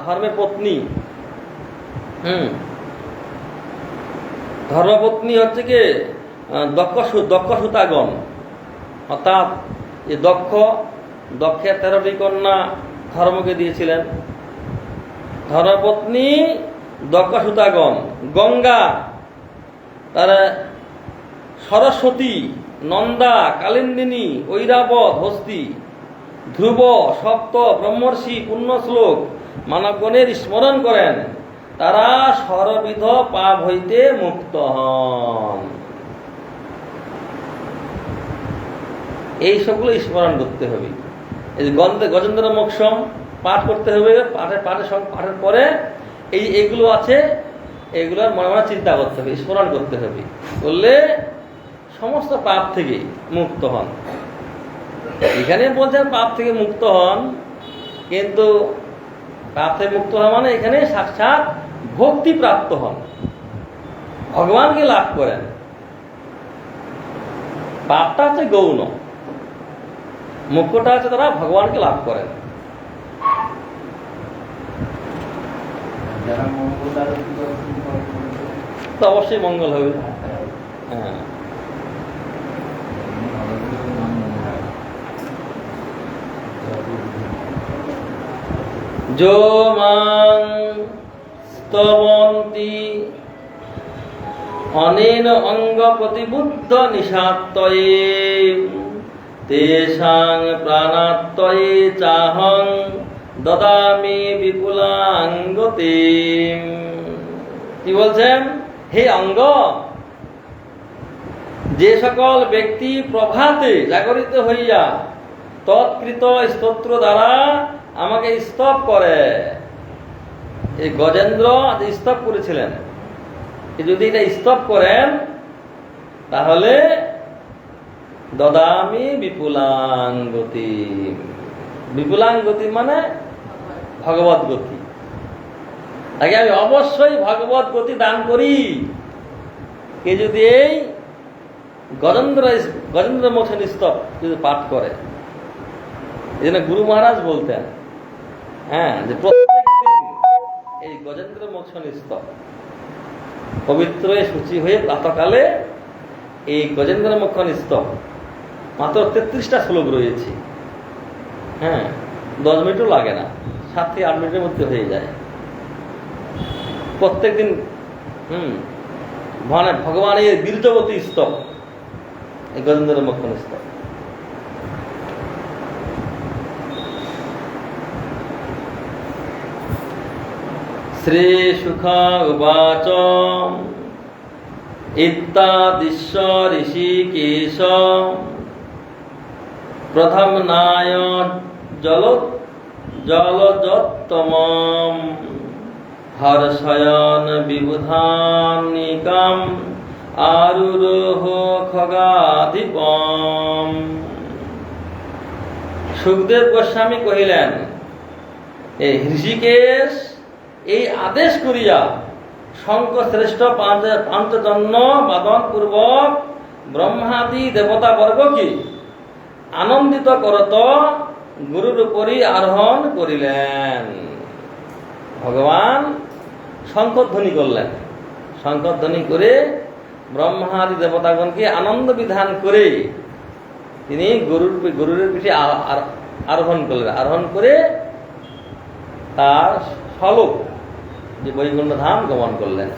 ধর্মের পত্নী। ধর্মপত্নী হচ্ছে কি দক্ষ সুতাগণ, অর্থাৎ এই দক্ষের 13টি কন্যা ধর্মকে দিয়েছিলেন। ধর্মপত্নী দক্ষ সুতাগণ, গঙ্গা, তারা সরস্বতী, নন্দা, কালিন্দিনী, ঐরাবত, হস্তি, ধ্রুব, সপ্ত ব্রহ্মর্ষি পুণ্যশ্লোক মানবগণের স্মরণ করেন, তারা সর্ববিধ পাপ হইতে মুক্ত হন। এই সবগুলো স্মরণ করতে হবে। এই গজেন্দ্র মোক্ষম পাঠ করতে হবে। পাঠের পরে এইগুলো আছে, এগুলোর মনে মনে চিন্তা করতে হবে, স্মরণ করতে হবে, করলে সমস্ত পাপ থেকে মুক্ত হন। এখানে বলছেন পাপ থেকে মুক্ত হন, কিন্তু পাপ থেকে মুক্ত হওয়া মানে এখানে সাক্ষাৎ ভক্তি প্রাপ্ত হন, ভগবানকে লাভ করেন। পাপটা হচ্ছে গৌণ, মুখ্যটা হচ্ছে তারা ভগবানকে লাভ করেন। তো অবশ্যই মঙ্গল হবে। হ্যাঁ, যো মাং স্তবন্তি অনেন অঙ্গ প্রতিবুদ্ধ নিশাত্তয়ে তেষাং প্রাণাত্তয়ে চাহং দদামি বিপুলাঙ্গতে। কি বলছেন? হে অঙ্গ, যে সকল ব্যক্তি প্রভাতে জাগরিত হইয়া তৎকৃত স্তোত্র দ্বারা আমাকে স্তব করে, এই গজেন্দ্র স্তব করেছিলেন, যদি এটা স্তব করেন তাহলে দদামি বিপুলাঙ্গতি। বিপুলাঙ্গতি মানে ভগবত গতি, তাকে আমি অবশ্যই ভগবত গতি দান করি। কে যদি এই গজেন্দ্র মোক্ষণ স্তব যদি পাঠ করে, এই জন্য গুরু মহারাজ বলতেন, হ্যাঁ, যে প্রত্যেক দিন এই গজেন্দ্র মোক্ষণ স্তব পবিত্র সূচি হয়ে প্রাতকালে এই গজেন্দ্র মোক্ষণ স্তব, মাত্র 33টা শ্লোক রয়েছে, হ্যাঁ, 10 মিনিটও লাগে না, 7 থেকে 8 মিনিটের মধ্যে হয়ে যায় প্রত্যেক দিন। ভগবানের বীর্যবতী স্তব এই গজেন্দ্র মোক্ষণ স্তব। শ্রী সুখ উবাচ ইত্যাদিশ্য ঋষিকেশ প্রথমনায় জলজোত্তমম হর্ষয়ন বিবুধানিকাম আরুরোহ খগাধিপম। সুখদেব গোস্বামী কহিলেন, এই ঋষিকেশ এই আদেশ করিয়া শঙ্খ শ্রেষ্ঠ পাঞ্চজন্য বাদন পূর্বক ব্রহ্মাদি দেবতা বর্গকে আনন্দিত করত গুরুর উপরই আরোহণ করিলেন। ভগবান শঙ্খধ্বনি করলেন, শঙ্খধ্বনি করে ব্রহ্মাদি দেবতাগণকে আনন্দ বিধান করে তিনি গরুর পিঠে আরোহণ করলেন। আরোহণ করে তার শ্লোক যে বৈকুণ্ঠ ধাম গমন করলেন।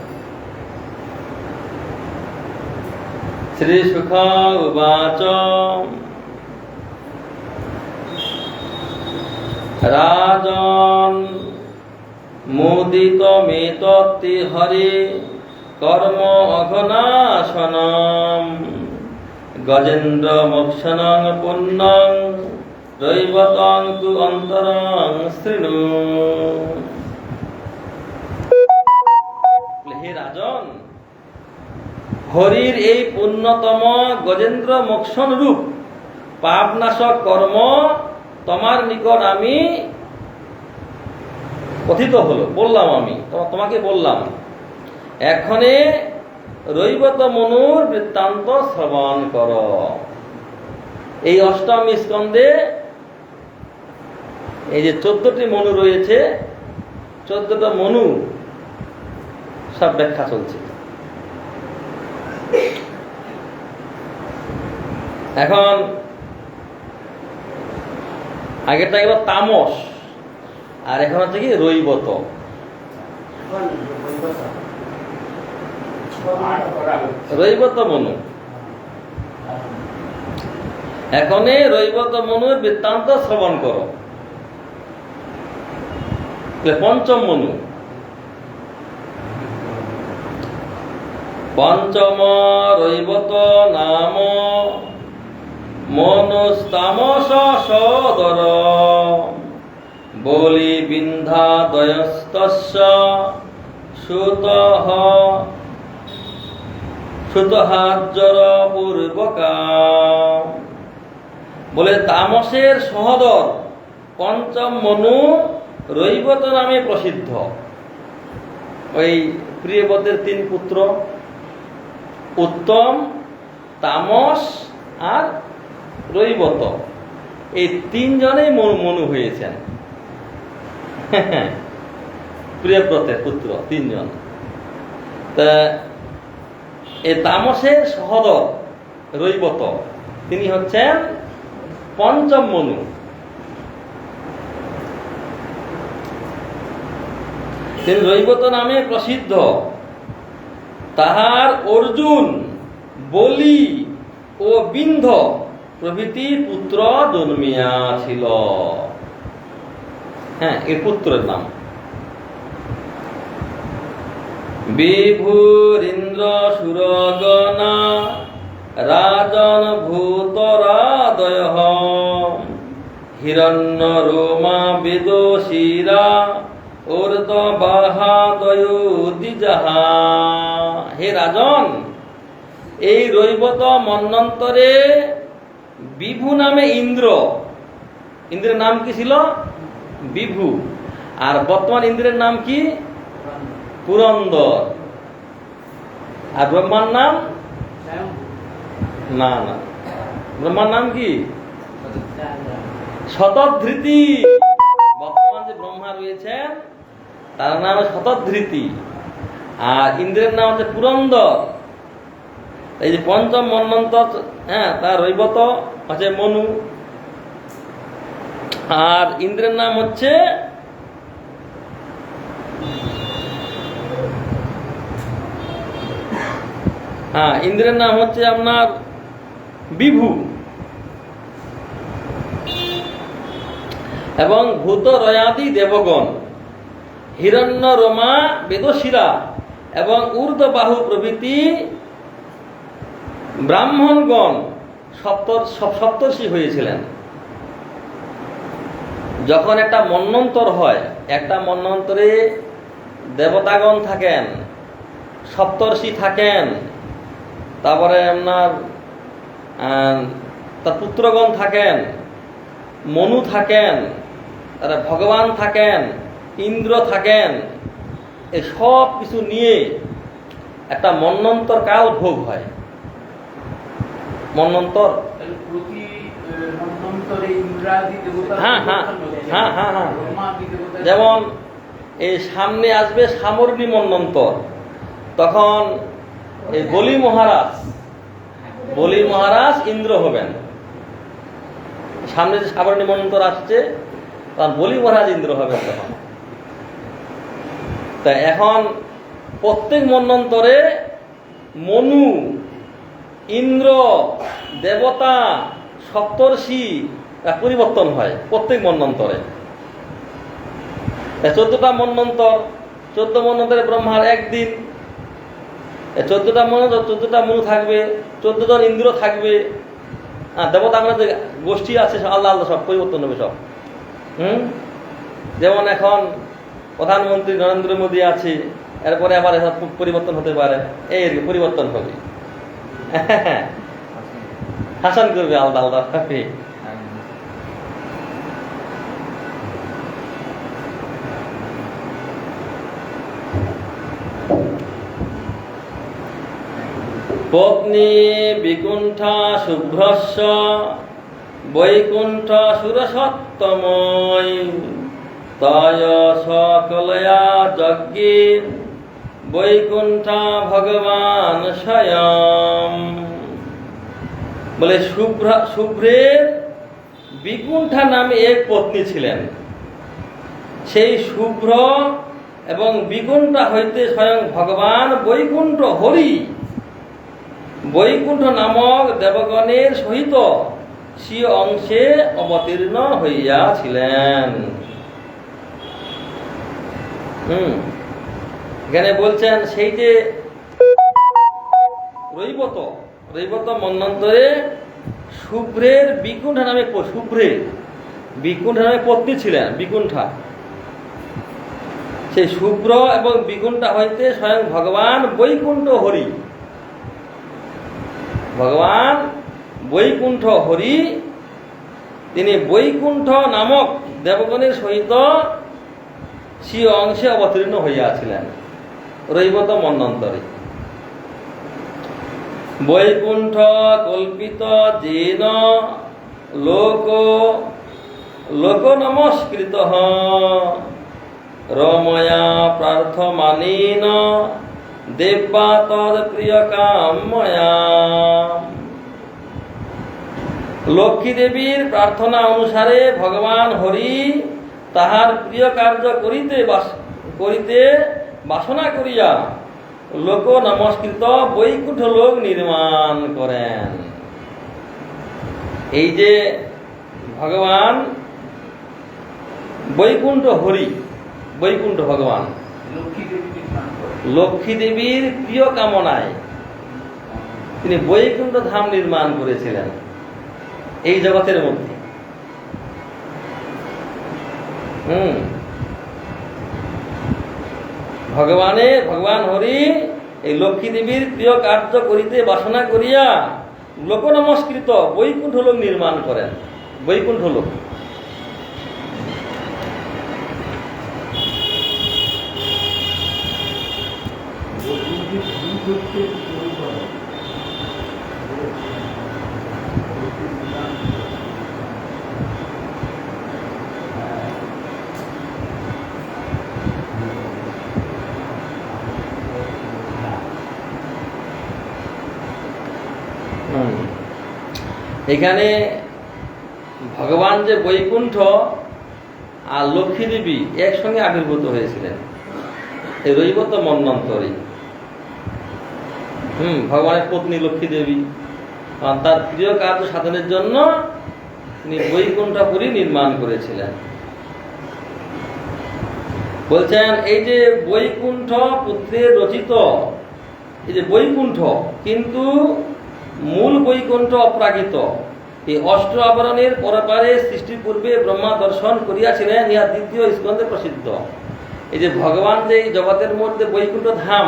শ্রী সুখ উবাচ রাজন মুদিত মেতত্তি হরে কর্ম অঘনাশনম গজেন্দ্র মোক্ষণং পুণ্যং দৈবতং তু অন্তরং শৃণু। হে রাজন, হরির এই পুণ্যতম গজেন্দ্র মোক্ষণ রূপ পাপনাশক কর্ম তোমার নিকট আমি কথিত হলো, বললাম, আমি তোমাকে বললাম, এখনে রৈবত মনুর বৃত্তান্ত শ্রবণ কর। এই অষ্টম স্কন্ধে এই যে 14টি মনু রয়েছে, 14টা মনু সব ব্যাখ্যা চলছে। এখন আগেরটা গেল তামস, আর এখন হচ্ছে কি রৈবত। রৈবত মনু, এখনে রৈবত মনুর বৃত্তান্ত শ্রবণ করো। পঞ্চম মনু, পঞ্চম রৈবত নাম মনুস্তামস সদর বলি বিন্ধাদয়স্তস্য সুতহাজ্জর পূর্বকা। বলে তামসের সহদর পঞ্চম মনু রৈবত নামে প্রসিদ্ধ। ওই প্রিয়ব্রতের 3 পুত্র উত্তম, তামস আর রৈবত, এই 3 জনেই মনু হয়েছেন। প্রিয়ব্রতের পুত্র 3 জন। তা এই তামসের সহদর রৈবত তিনি হচ্ছেন পঞ্চম মনু। তিনি রৈবত নামে প্রসিদ্ধ। তাহার অর্জুন, বলি ও বিন্ধ প্রভৃতি পুত্র জন্মিয়াছিল। হ্যাঁ, এর পুত্রের নাম বিভুরিন্দ্র সুরগণা রাজন ভূতরাদয় হিরণ্য রোমা বেদশিরা ঊর্ধ্ববাহাদয়ুদ্বিজাহা। হে রাজন, এই রৈবত মন্বন্তরে বিভু নামে ইন্দ্র, ইন্দ্রের নাম কি ছিল? বিভু। আর বর্তমান ইন্দ্রের নাম কি? পুরন্দর। আর ব্রহ্মার নাম? না না, ব্রহ্মার নাম কি? শতধৃতি। বর্তমান যে ব্রহ্মা রয়েছেন তার নাম শতধৃতি, আর ইন্দ্রের নাম হচ্ছে পুরন্দর। এই যে পঞ্চম মন্বন্তর, হ্যাঁ, তার রৈবত হচ্ছে মনু, আর ইন্দ্রের নাম হচ্ছে ইন্দ্রের নাম হচ্ছে আপনার বিভু। এবং ভূত রয়াদি দেবগণ, হিরণ্য রোমা বেদশিরা এবং ঊর্ধ্ববাহু প্রভৃতি ব্রাহ্মণগণ সপ্তর্ষি হয়েছিলেন। যখন একটা মন্বন্তর হয়, একটা মন্বন্তরে দেবতাগণ থাকেন, সপ্তর্ষি থাকেন, তারপরে আপনার তার পুত্রগণ থাকেন, মনু থাকেন, তারা ভগবান থাকেন, ইন্দ্র থাকেন, এই সব কিছু নিয়ে একটা মন্বন্তর কাল ভোগ হয়। মন্বন্তর, হ্যাঁ হ্যাঁ হ্যাঁ হ্যাঁ হ্যাঁ, যেমন এই সামনে আসবে সামর্ণী মন্বন্তর, তখন এই বলি মহারাজ ইন্দ্র হবেন। সামনে যে সাবর্ণী মন্বন্তর আসছে, তখন বলি মহারাজ ইন্দ্র হবেন তখন। তা এখন প্রত্যেক মন্বন্তরে মনু, ইন্দ্র, দেবতা, সপ্তর্ষি পরিবর্তন হয় প্রত্যেক মন্বন্তরে। 14টা মন্বন্তর, 14 মন্বন্তরে ব্রহ্মার একদিন, 14টা মন্বন্তর 14টা মনু থাকবে, 14 জন ইন্দ্র থাকবে, দেবতা আমরা যে গোষ্ঠী আছে আল্লাহ আল্লাহ সব পরিবর্তন হবে সব। যেমন এখন প্রধানমন্ত্রী নরেন্দ্র মোদী আছে, এরপরে আবার সব পরিবর্তন হতে পারে, এই পরিবর্তন হবে, শাসন করবে আলাদা আলাদা ভাবে। পত্নী বিকুণ্ঠা শুভ্রস্য বৈকুণ্ঠ সুরসত্তময় তয় সকলয়া যজ্ঞে বৈকুণ্ঠা ভগবান স্বয়ং। বলে শুভ্রের বিকুণ্ঠা নামে এক পত্নী ছিলেন। সেই শুভ্র এবং বিকুণ্ঠা হইতে স্বয়ং ভগবান বৈকুণ্ঠ হরি বৈকুণ্ঠ নামক দেবগণের সহিত স্বীয় অংশে অবতীর্ণ হইয়াছিলেন। এখানে বলছেন সেই যে রৈবত মন্বন্তরে শুভ্রের বিকুণ্ঠা নামে বিকুণ্ঠা নামে পত্নী ছিলেন, বিকুণ্ঠা। সেই শুভ্র এবং বিকুণ্ঠা হইতে স্বয়ং ভগবান বৈকুণ্ঠ হরি, ভগবান বৈকুণ্ঠ হরি তিনি বৈকুণ্ঠ নামক দেবগণের সহিত স্বীয় অংশে অবতীর্ণ হইয়াছিলেন রৈবত মন্বন্তরে। বৈকুণ্ঠ কল্পিত যেন লোক নমস্কৃত রময়া প্রার্থমানেন দেবা তদ প্রিয় কাময়া। লক্ষ্মী দেবীর প্রার্থনা অনুসারে ভগবান হরি তাহার প্রিয় কার্য করিতে বাসনা করিয়া লোক নমস্কৃত বৈকুণ্ঠ লোক নির্মাণ করেন। এই যে ভগবান বৈকুণ্ঠ হরি, বৈকুণ্ঠ ভগবান লক্ষ্মী দেবীর প্রিয় কামনায় তিনি বৈকুণ্ঠ ধাম নির্মাণ করেছিলেন এই জগতের মধ্যে। ভগবান হরি এই লক্ষ্মী দেবীর প্রিয় কার্য করিতে বাসনা করিয়া লোক নমস্কৃত বৈকুণ্ঠ লোক নির্মাণ করেন। বৈকুণ্ঠ লোক এখানে ভগবান যে বৈকুণ্ঠ আর লক্ষ্মী দেবী একসঙ্গে আবির্ভূত হয়েছিলেন এই রৈবত মন্বন্তরে। ভগবানের পত্নী লক্ষ্মী দেবী তার প্রিয় কার্য সাধনের জন্য তিনি বৈকুণ্ঠপুরী নির্মাণ করেছিলেন। বলছেন এই যে বৈকুণ্ঠ পুত্রের রচিত এই যে বৈকুণ্ঠ, কিন্তু মূল বৈকুণ্ঠ অপ্রাকৃত। এই অষ্ট আবরণের পরপারে সৃষ্টির পূর্বে ব্রহ্মা দর্শন করিয়াছিলেন, ইহা দ্বিতীয় স্কন্ধে প্রসিদ্ধ। এই যে ভগবান যে এই জগতের মধ্যে বৈকুণ্ঠ ধাম,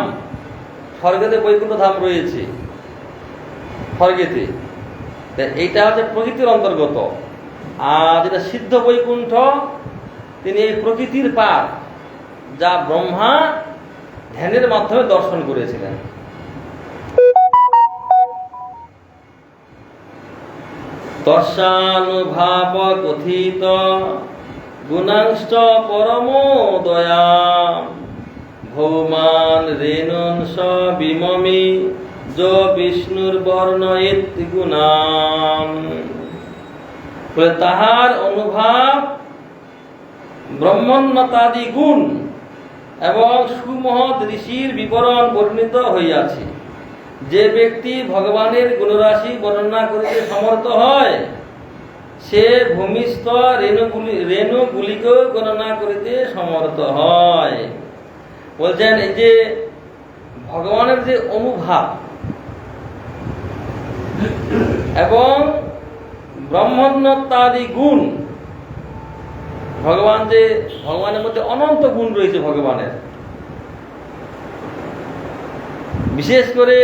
স্বর্গেতে বৈকুণ্ঠ ধাম রয়েছে স্বর্গেতে, এইটা হচ্ছে প্রকৃতির অন্তর্গত। আর যেটা সিদ্ধ বৈকুণ্ঠ, তিনি এই প্রকৃতির পার, যা ব্রহ্মা ধ্যানের মাধ্যমে দর্শন করেছিলেন। তস্যানুভাব কথিত গুণাংশ্চ পরমোদয়া ভৌমান রেণুংস বিমমি য বিষ্ণুর বর্ণয়িত গুণাম। তাহার অনুভাব ব্রহ্মণ্যতাদি গুণ এবং সুমহৎ ঋষির বিবরণ বর্ণিত হইয়াছে। যে ব্যক্তি ভগবানের গুণরাশি বর্ণনা করিতে সমর্থ হয়, সে ভূমিস্থ রেণুগুলিকেও গণনা করিতে সমর্থ হয়। বলছেন এই যে ভগবানের যে অনুভাব এবং ব্রহ্মণ্যতাদি গুণ, ভগবানের মধ্যে অনন্ত গুণ রয়েছে ভগবানের। বিশেষ করে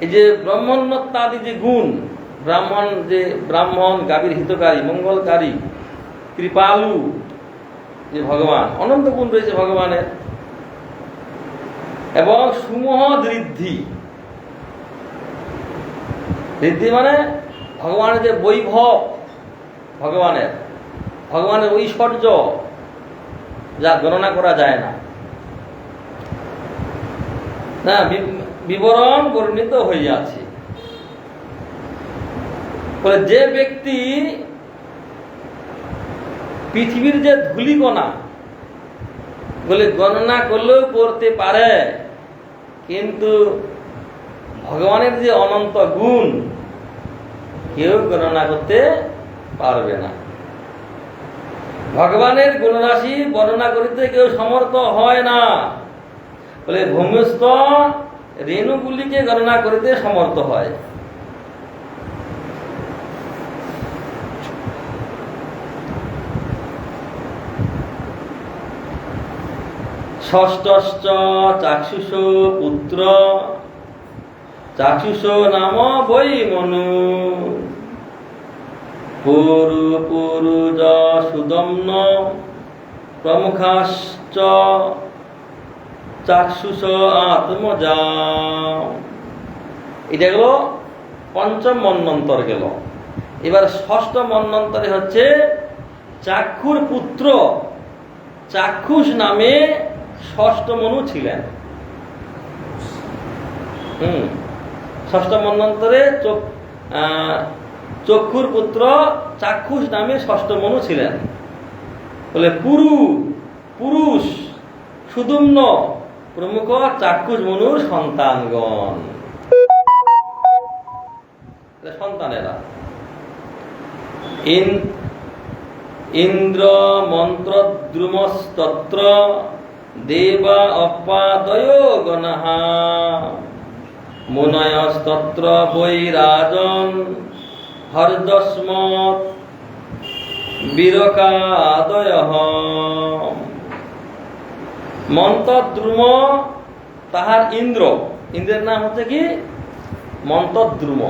এই যে ব্রহ্মণ্যতাদি যে গুণ, ব্রাহ্মণ গাভীর হিতকারী, মঙ্গলকারী, কৃপালু যে ভগবান, অনন্ত গুণ রয়েছে ভগবানের। এবং সুমহৎ ঋদ্ধি, ঋদ্ধি মানে ভগবানের যে বৈভব, ভগবানের ঐশ্বর্য, যা গণনা করা যায় না, বিবরণ বর্ণিত হইয়াছে। যে ব্যক্তি পৃথিবীর যে ধূলিকণা বলে গণনা করলেও করতে পারে, কিন্তু ভগবানের যে অনন্ত গুণ কেউ গণনা করতে পারবে না। ভগবানের গুণরাশি বর্ণনা করিতে কেউ সমর্থ হয় না বলে ভূমিস্থ রেণুগুলিকে গণনা করিতে সমর্থ হয়। ষষ্ঠশ্চ চাক্ষুষ পুত্র চাক্ষুষ নাম বৈ মনু পুরুজ সুদম্ন প্রমুখাশ্চ চাক্ষুষ আত্মজা। এটা গেল পঞ্চম মন্বন্তর গেল। এবার ষষ্ঠ মন্বন্তরে হচ্ছে চাক্ষুর পুত্র চাক্ষুষ নামে ষষ্ঠ মনু ছিলেন। ষষ্ঠ মন্বন্তরে চক্ষুর পুত্র চাক্ষুষ নামে ষষ্ঠ মনু ছিলেন। বলে পুরু পুরুষ সুদুম্ন প্রমুখ চাক্ষুষ মনুর সন্তানগণ, সন্তানেরা। ইন্দ্র মন্ত্র দ্রুমস্তত্র দেবা অপাদয় গণঃ মুনয়স্তত্র বৈরাজন হর্যস্মৎ বীরকাদয়ঃ। মন্তদ্রুম তাহার ইন্দ্র, ইন্দ্রের নাম হচ্ছে কি মন্তদ্রুম।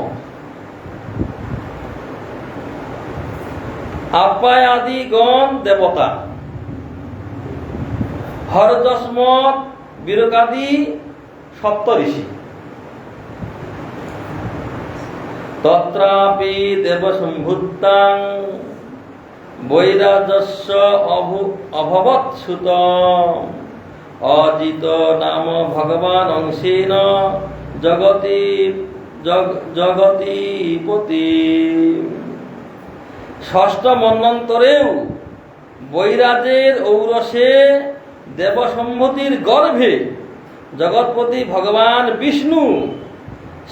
আপ্যায়াদিগণ দেবতা, হরযস্মৎ বীরকাদি সপ্তঋষি। তত্রাপি দেবসম্ভূতাং বৈরাজস্য অভবৎসুত অজিত নাম ভগবান অংশেন জগতিপতি। ষষ্ঠ মন্বন্তরেও বৈরাজের ঔরসে দেবসম্ভূতির গর্ভে জগৎপতি ভগবান বিষ্ণু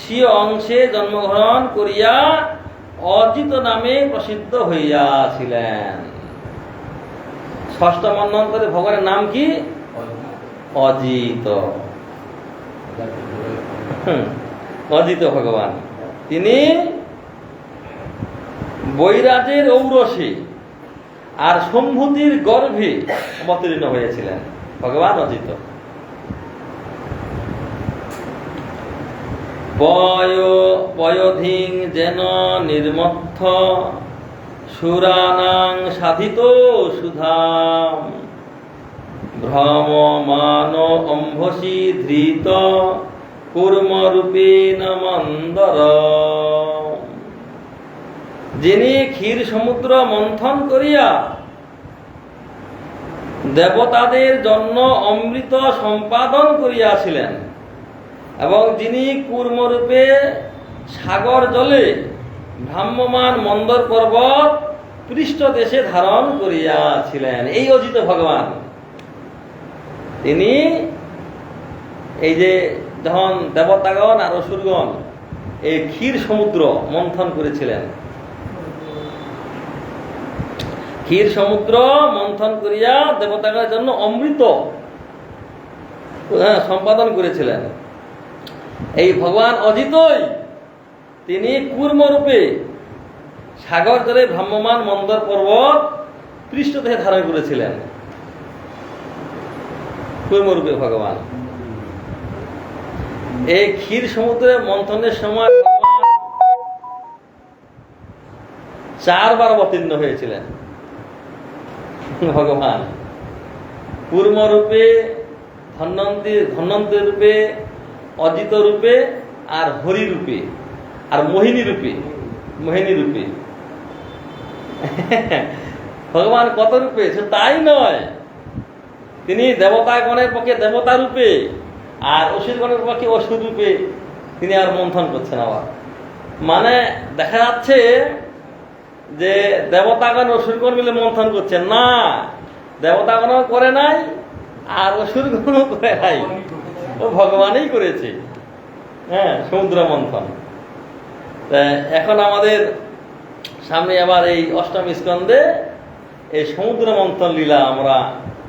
স্বীয় অংশে জন্মগ্রহণ করিয়া অজিত নামে প্রসিদ্ধ হইয়াছিলেন। ষষ্ঠ মন্বন্তরে ভগবানের নাম কি? অজিত। অজিত ভগবান, তিনি বৈরাজের ঔরসে আর সম্ভূতির গর্ভে অবতীর্ণ হয়েছিলেন ভগবান অজিত। পয়োধিং যেন নির্মথ সুরানাং সাধিত সুধাম ভ্রমমান অম্ভসি ধৃত কূর্মরূপেণ মন্দর। যিনি ক্ষীর সমুদ্র মন্থন করিয়া দেবতাদের জন্য অমৃত সম্পাদন করিয়াছিলেন এবং যিনি কূর্মরূপে সাগর জলে ভ্রাম্যমান মন্দর পর্বত পৃষ্ঠদেশে ধারণ করিয়াছিলেন, এই অজিত ভগবান। তিনি এই যে যখন দেবতাগণ আর অসুরগণ এই ক্ষীর সমুদ্র মন্থন করেছিলেন, ক্ষীর সমুদ্র মন্থন করিয়া দেবতাগণের জন্য অমৃত সম্পাদন করেছিলেন, এই ভগবান অজিতই তিনি কূর্মরূপে সাগর জলে ভ্রাম্যমান মন্দর পর্বত পৃষ্ঠদেশে ধারণ করেছিলেন। কূর্মরূপে ভগবান এই ক্ষীর সমুদ্রে মন্থনের সময় ভগবান 4 বার অবতীর্ণ হয়েছিলেন। ভগবান কূর্মরূপে, ধন্বন্তরী রূপে, অজিত রূপে আর হরি রূপে আর মোহিনী রূপে। ভগবান কত রূপে? তাই নয়, তিনি দেবতাগণের পক্ষে দেবতা রূপে আর অসুরগণের পক্ষে অসুর রূপে তিনি আর মন্থন করছেন। আবার মানে দেখা যাচ্ছে যে দেবতাগণ অসুরগণ মিলে মন্থন করছেন না, দেবতাগণও করে নাই আর অসুরগণও করে নাই, ও ভগবানই করেছে। সমুদ্র মন্থন। এখন আমাদের সামনে আবার এই অষ্টম স্কন্ধে এই সমুদ্র মন্থন লীলা আমরা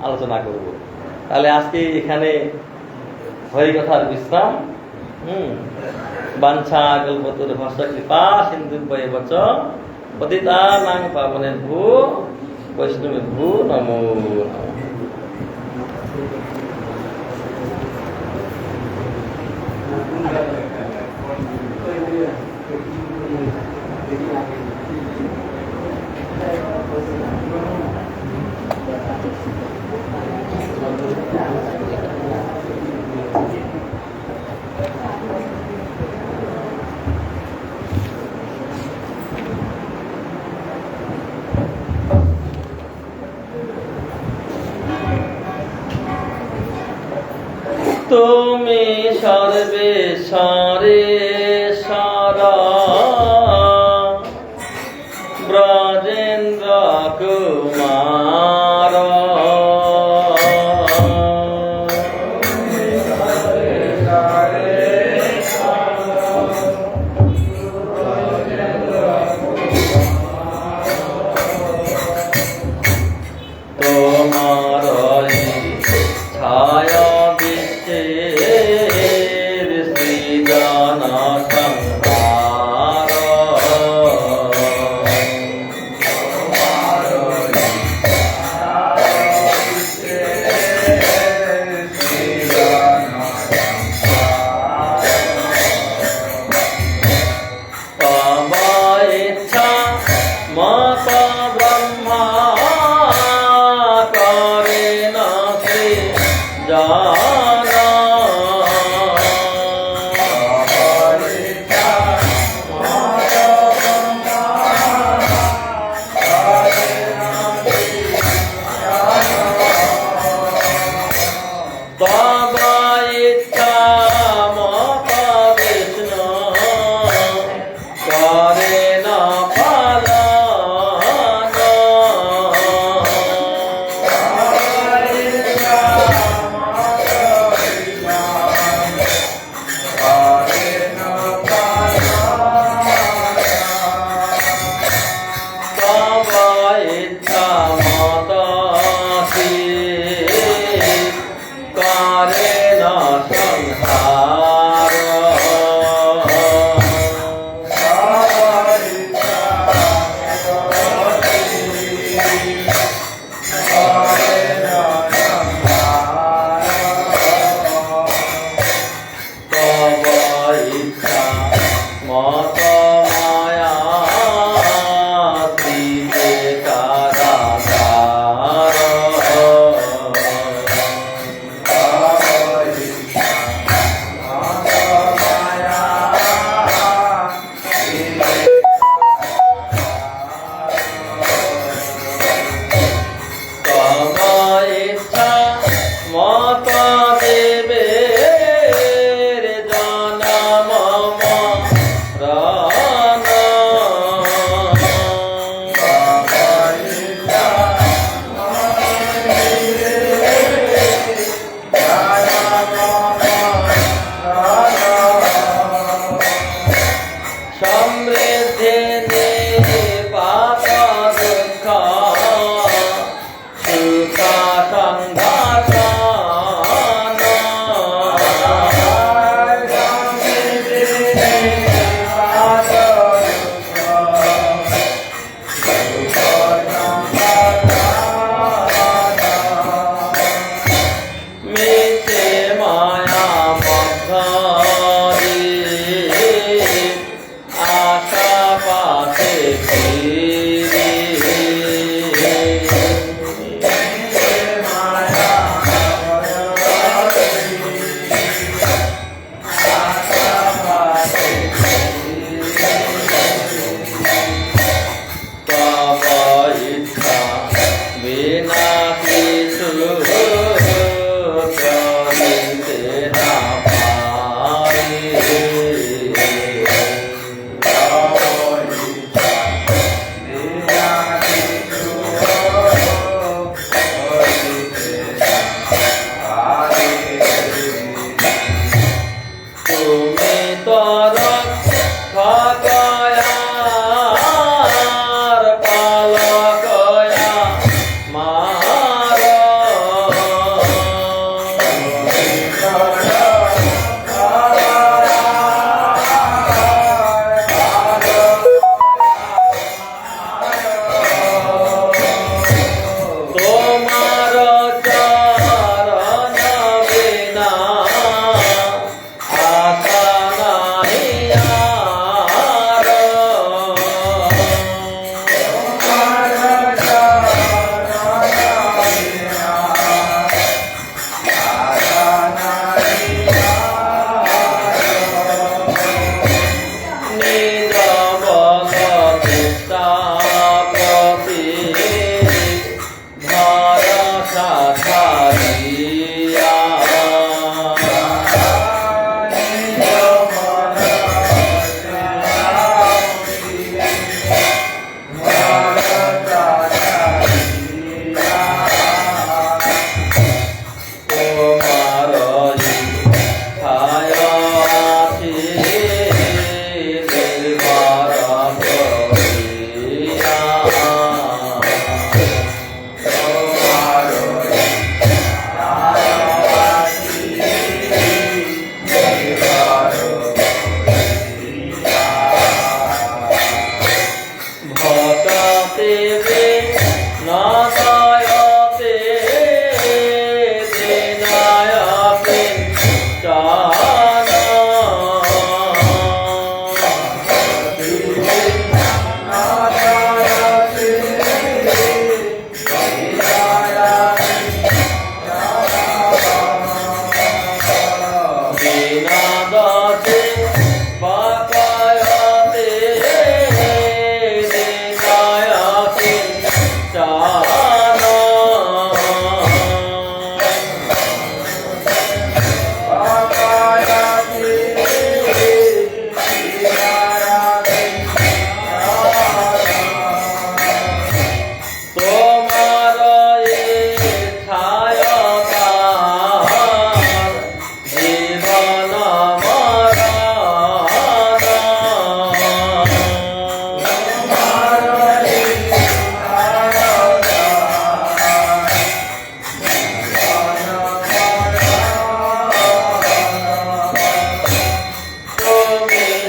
আলোচনা করব। তাহলে আজকে এখানে হরিকথার বিশ্রাম। বাঞ্ছা কল্পতরু ভস্য কৃপা সিন্ধুভ্যেব চ পতিতানাং পাবনেভ্যো বৈষ্ণবেভ্যো নমো নমঃ। তুমি সর্বেশ্বরে সরা ব্রজেন্দ্র কুমার জন সংহার তব ইচ্ছা মত ব্রহ্মা করে না শ্রী জন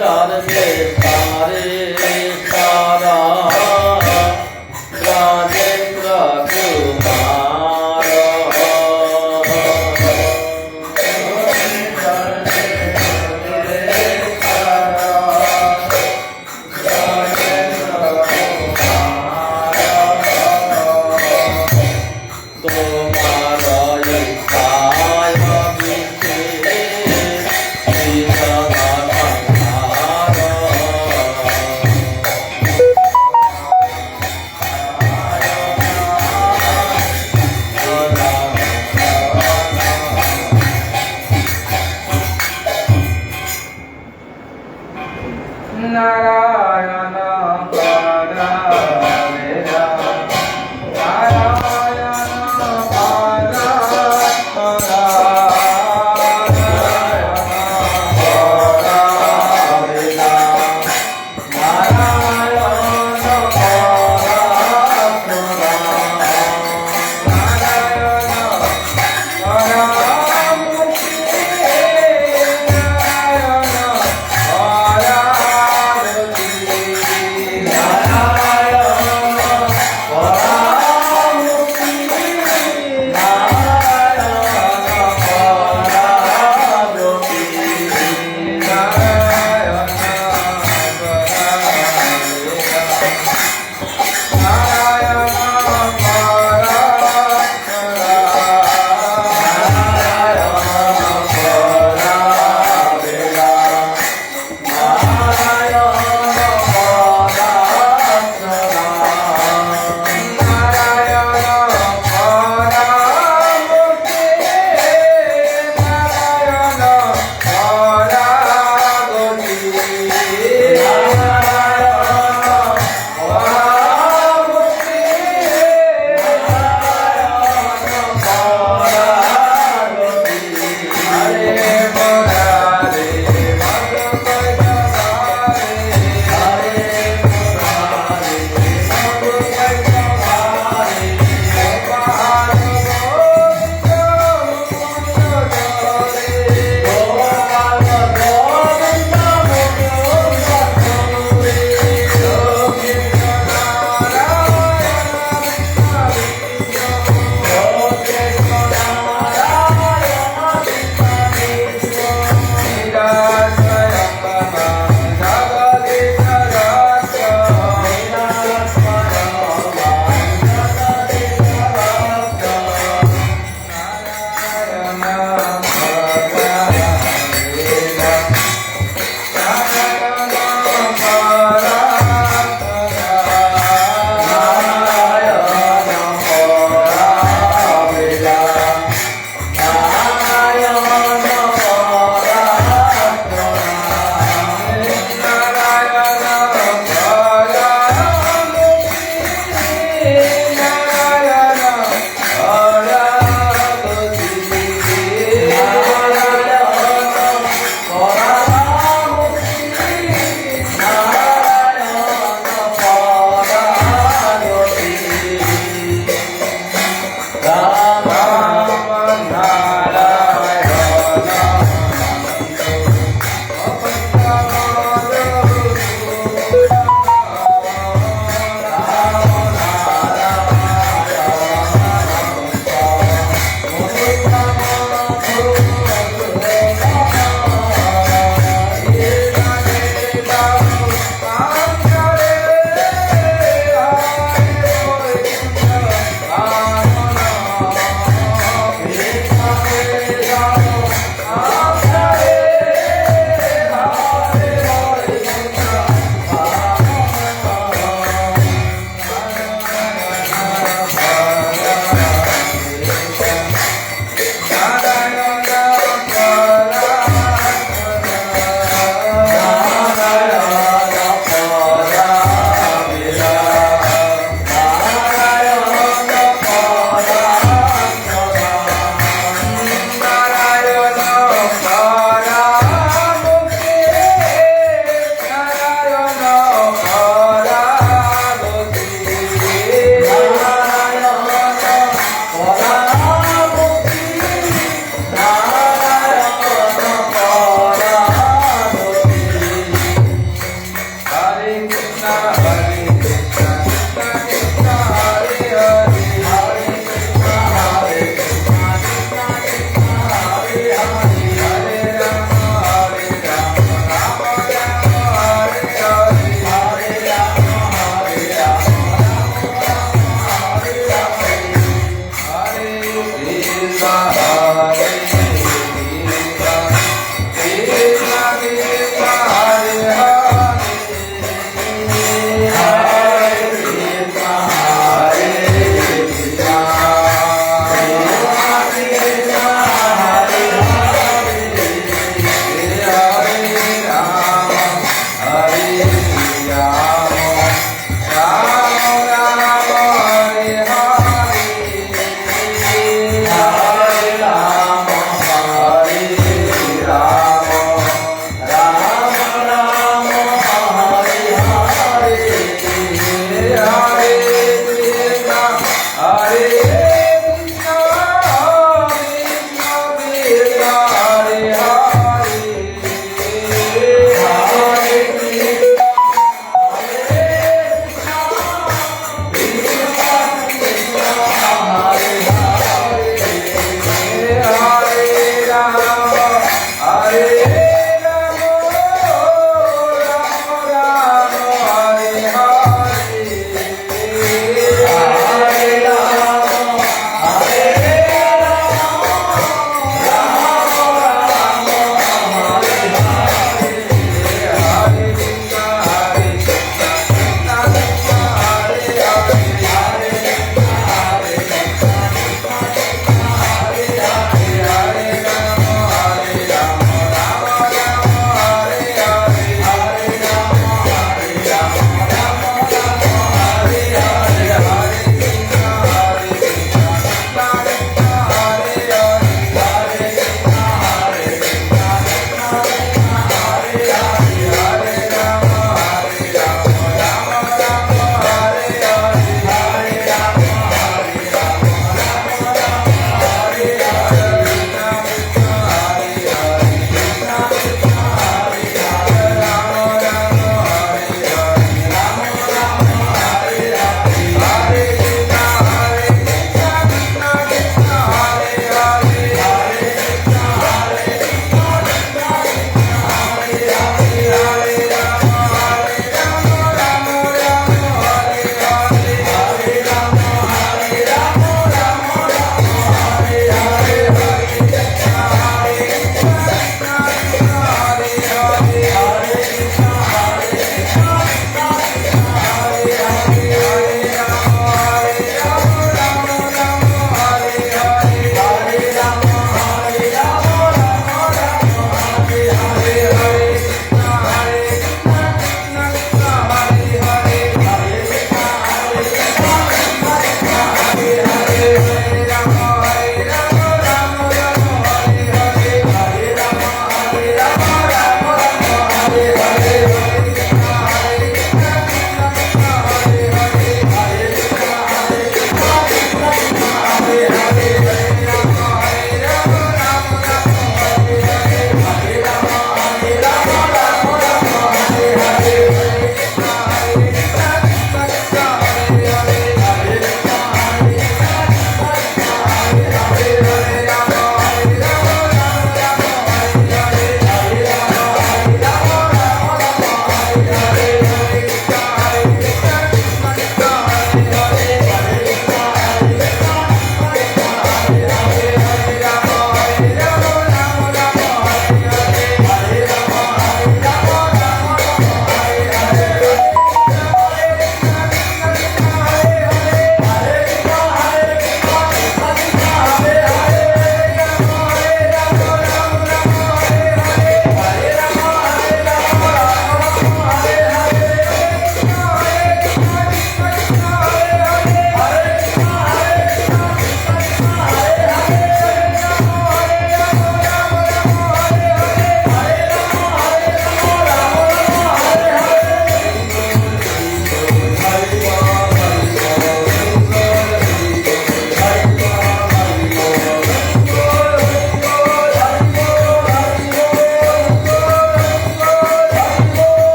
সর্বে সারে সারা রাজেন্দ্র কুমার তোমার ইচ্ছায় ভাবিছে নারায়ণ পারাবেরা নারায়ণ পারাবেরা নারায়ণ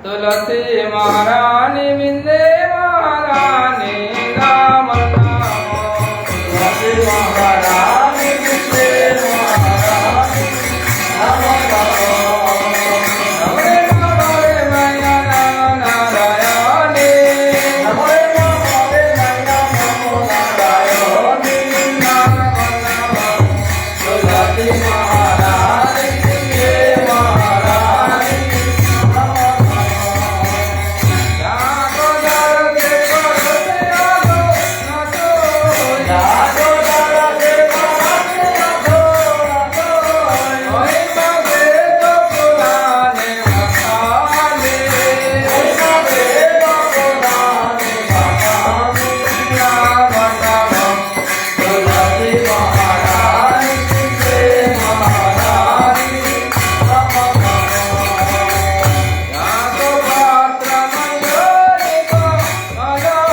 तुलसी महारानी बिंदे महारानी राम नाम तुलसी महारानी बिंदे महारानी राम नमरे नमरे मैया नारायणी नमो नमो नारायणी तुलसी महारानी बिंदे महारानी जागो जागते करते आगो नाचो जागो जागते करते आगो नाचो ओए बाबे तो पुराने मसाले राम नाम जागो पात्र मंगोरी को मलो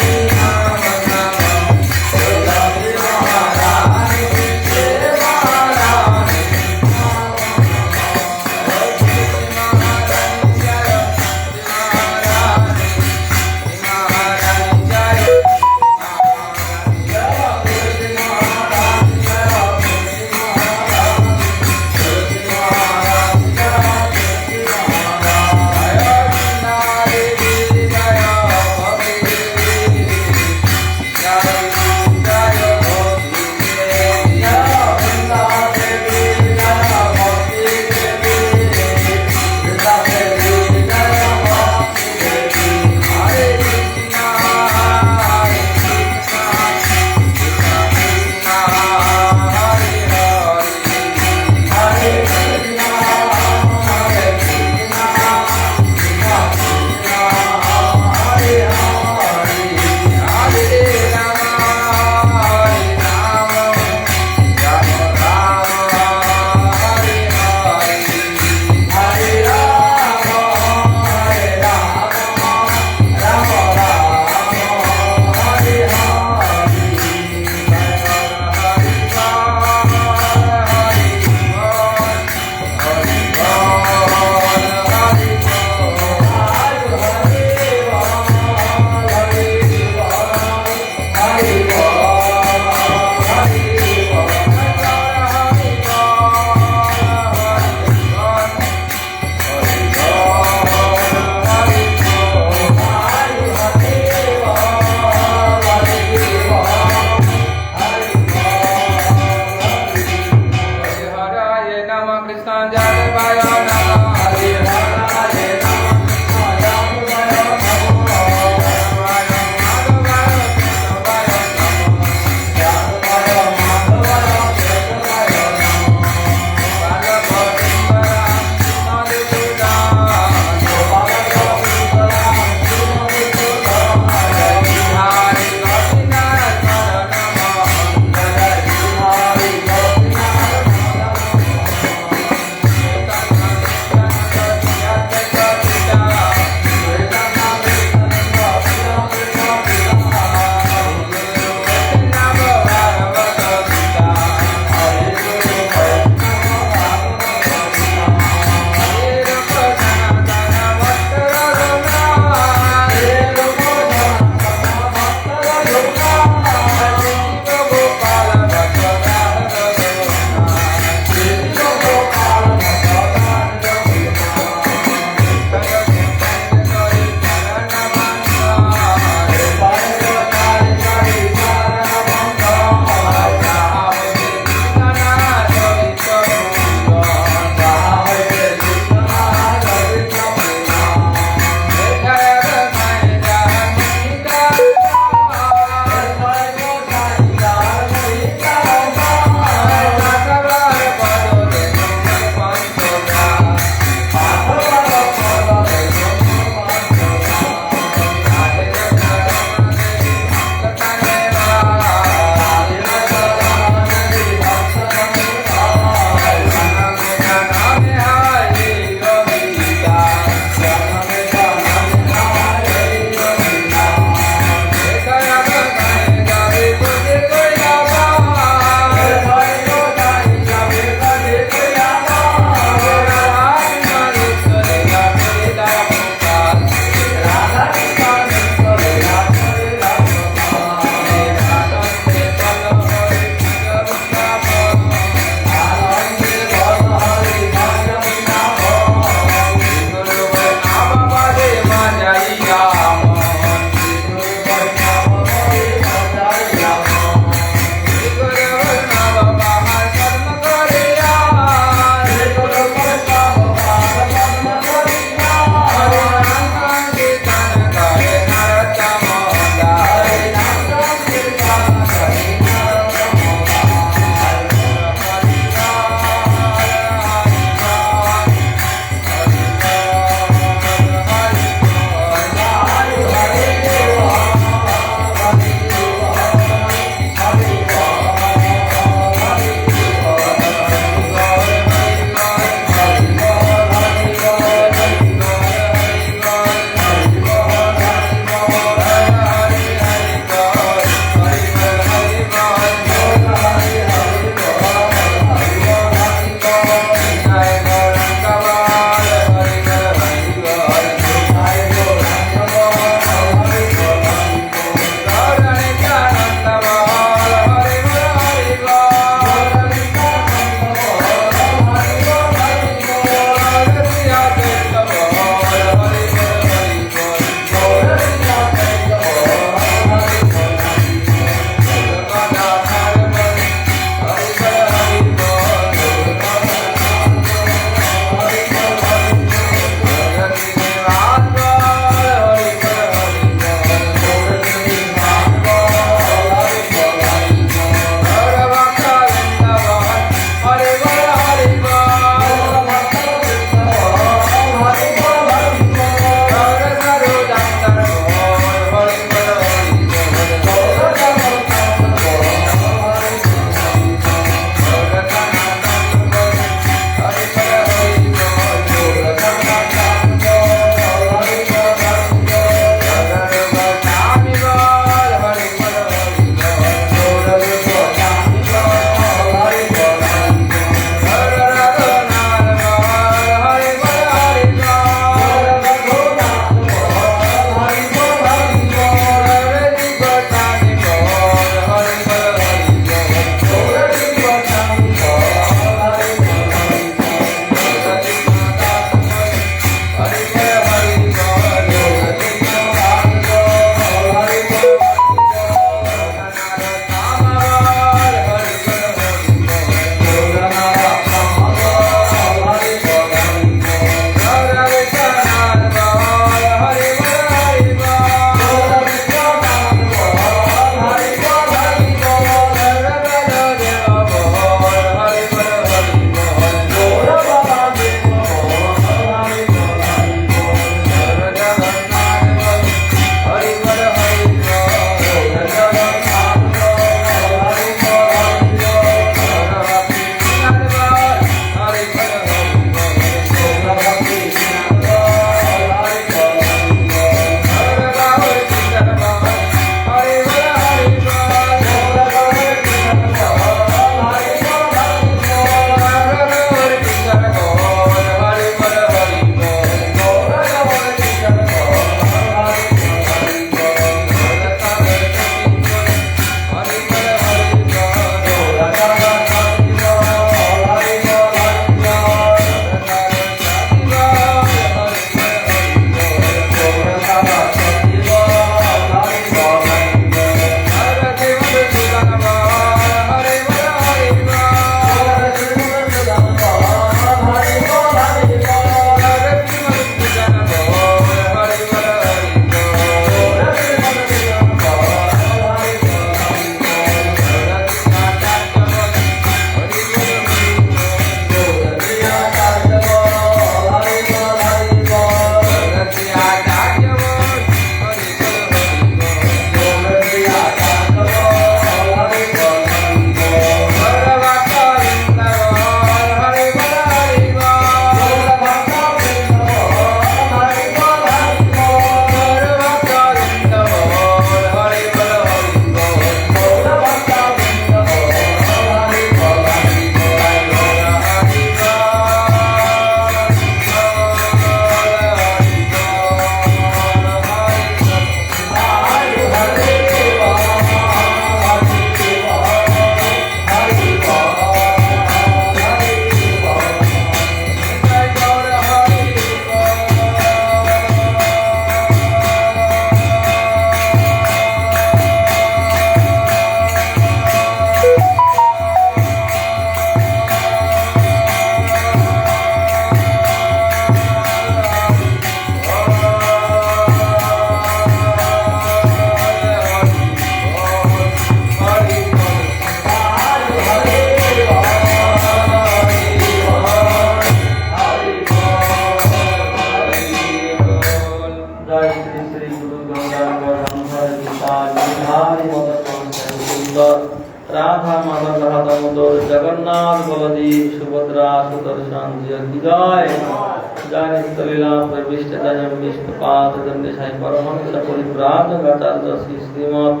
निष्ठजनम विष्णुपाद दंडे साई परमहंस परिव्राजकाचार्य श्री श्रीमद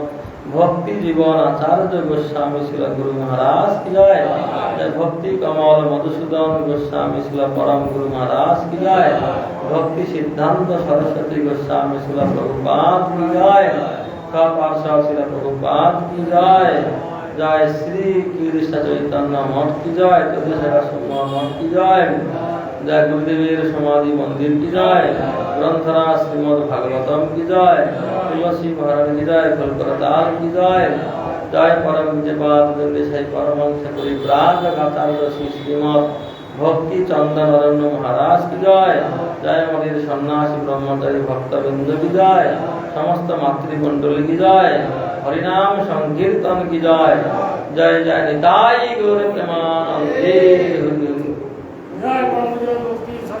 भक्ति जीवन आचार्य गोस्वामी शिला गुरु महाराज की जय। जय भक्ति कमल मधुसूदन गोस्वामी शिला परम गुरु महाराज की जय। भक्ति सिद्धांत सरस्वती गोस्वामी शिला प्रभुपाद की जय। पार्षद शिला प्रभुपाद की जय। जय श्री कृष्ण चैतन्य मठ की जय। मठ की जय। जय गुरुदेवेर समाधि मंदिर की जय। ग्रंथराज श्रीमद भागवतम की जय। तुलसी महाराज की जय। कल्पताल की जय। जय परम पूज्यपाद दंडे साई परमहंस परिव्राजकाचार्य श्री श्रीमद भक्ति चंदन अरण्य महाराज की जय। जय मदिर सन्यासी ब्रह्मचारी भक्तबिंद की जय। समस्त मातृमंडली की जय। हरिनाम संकीर्तन की जय। जय जय निताई गौर प्रेमानंदे।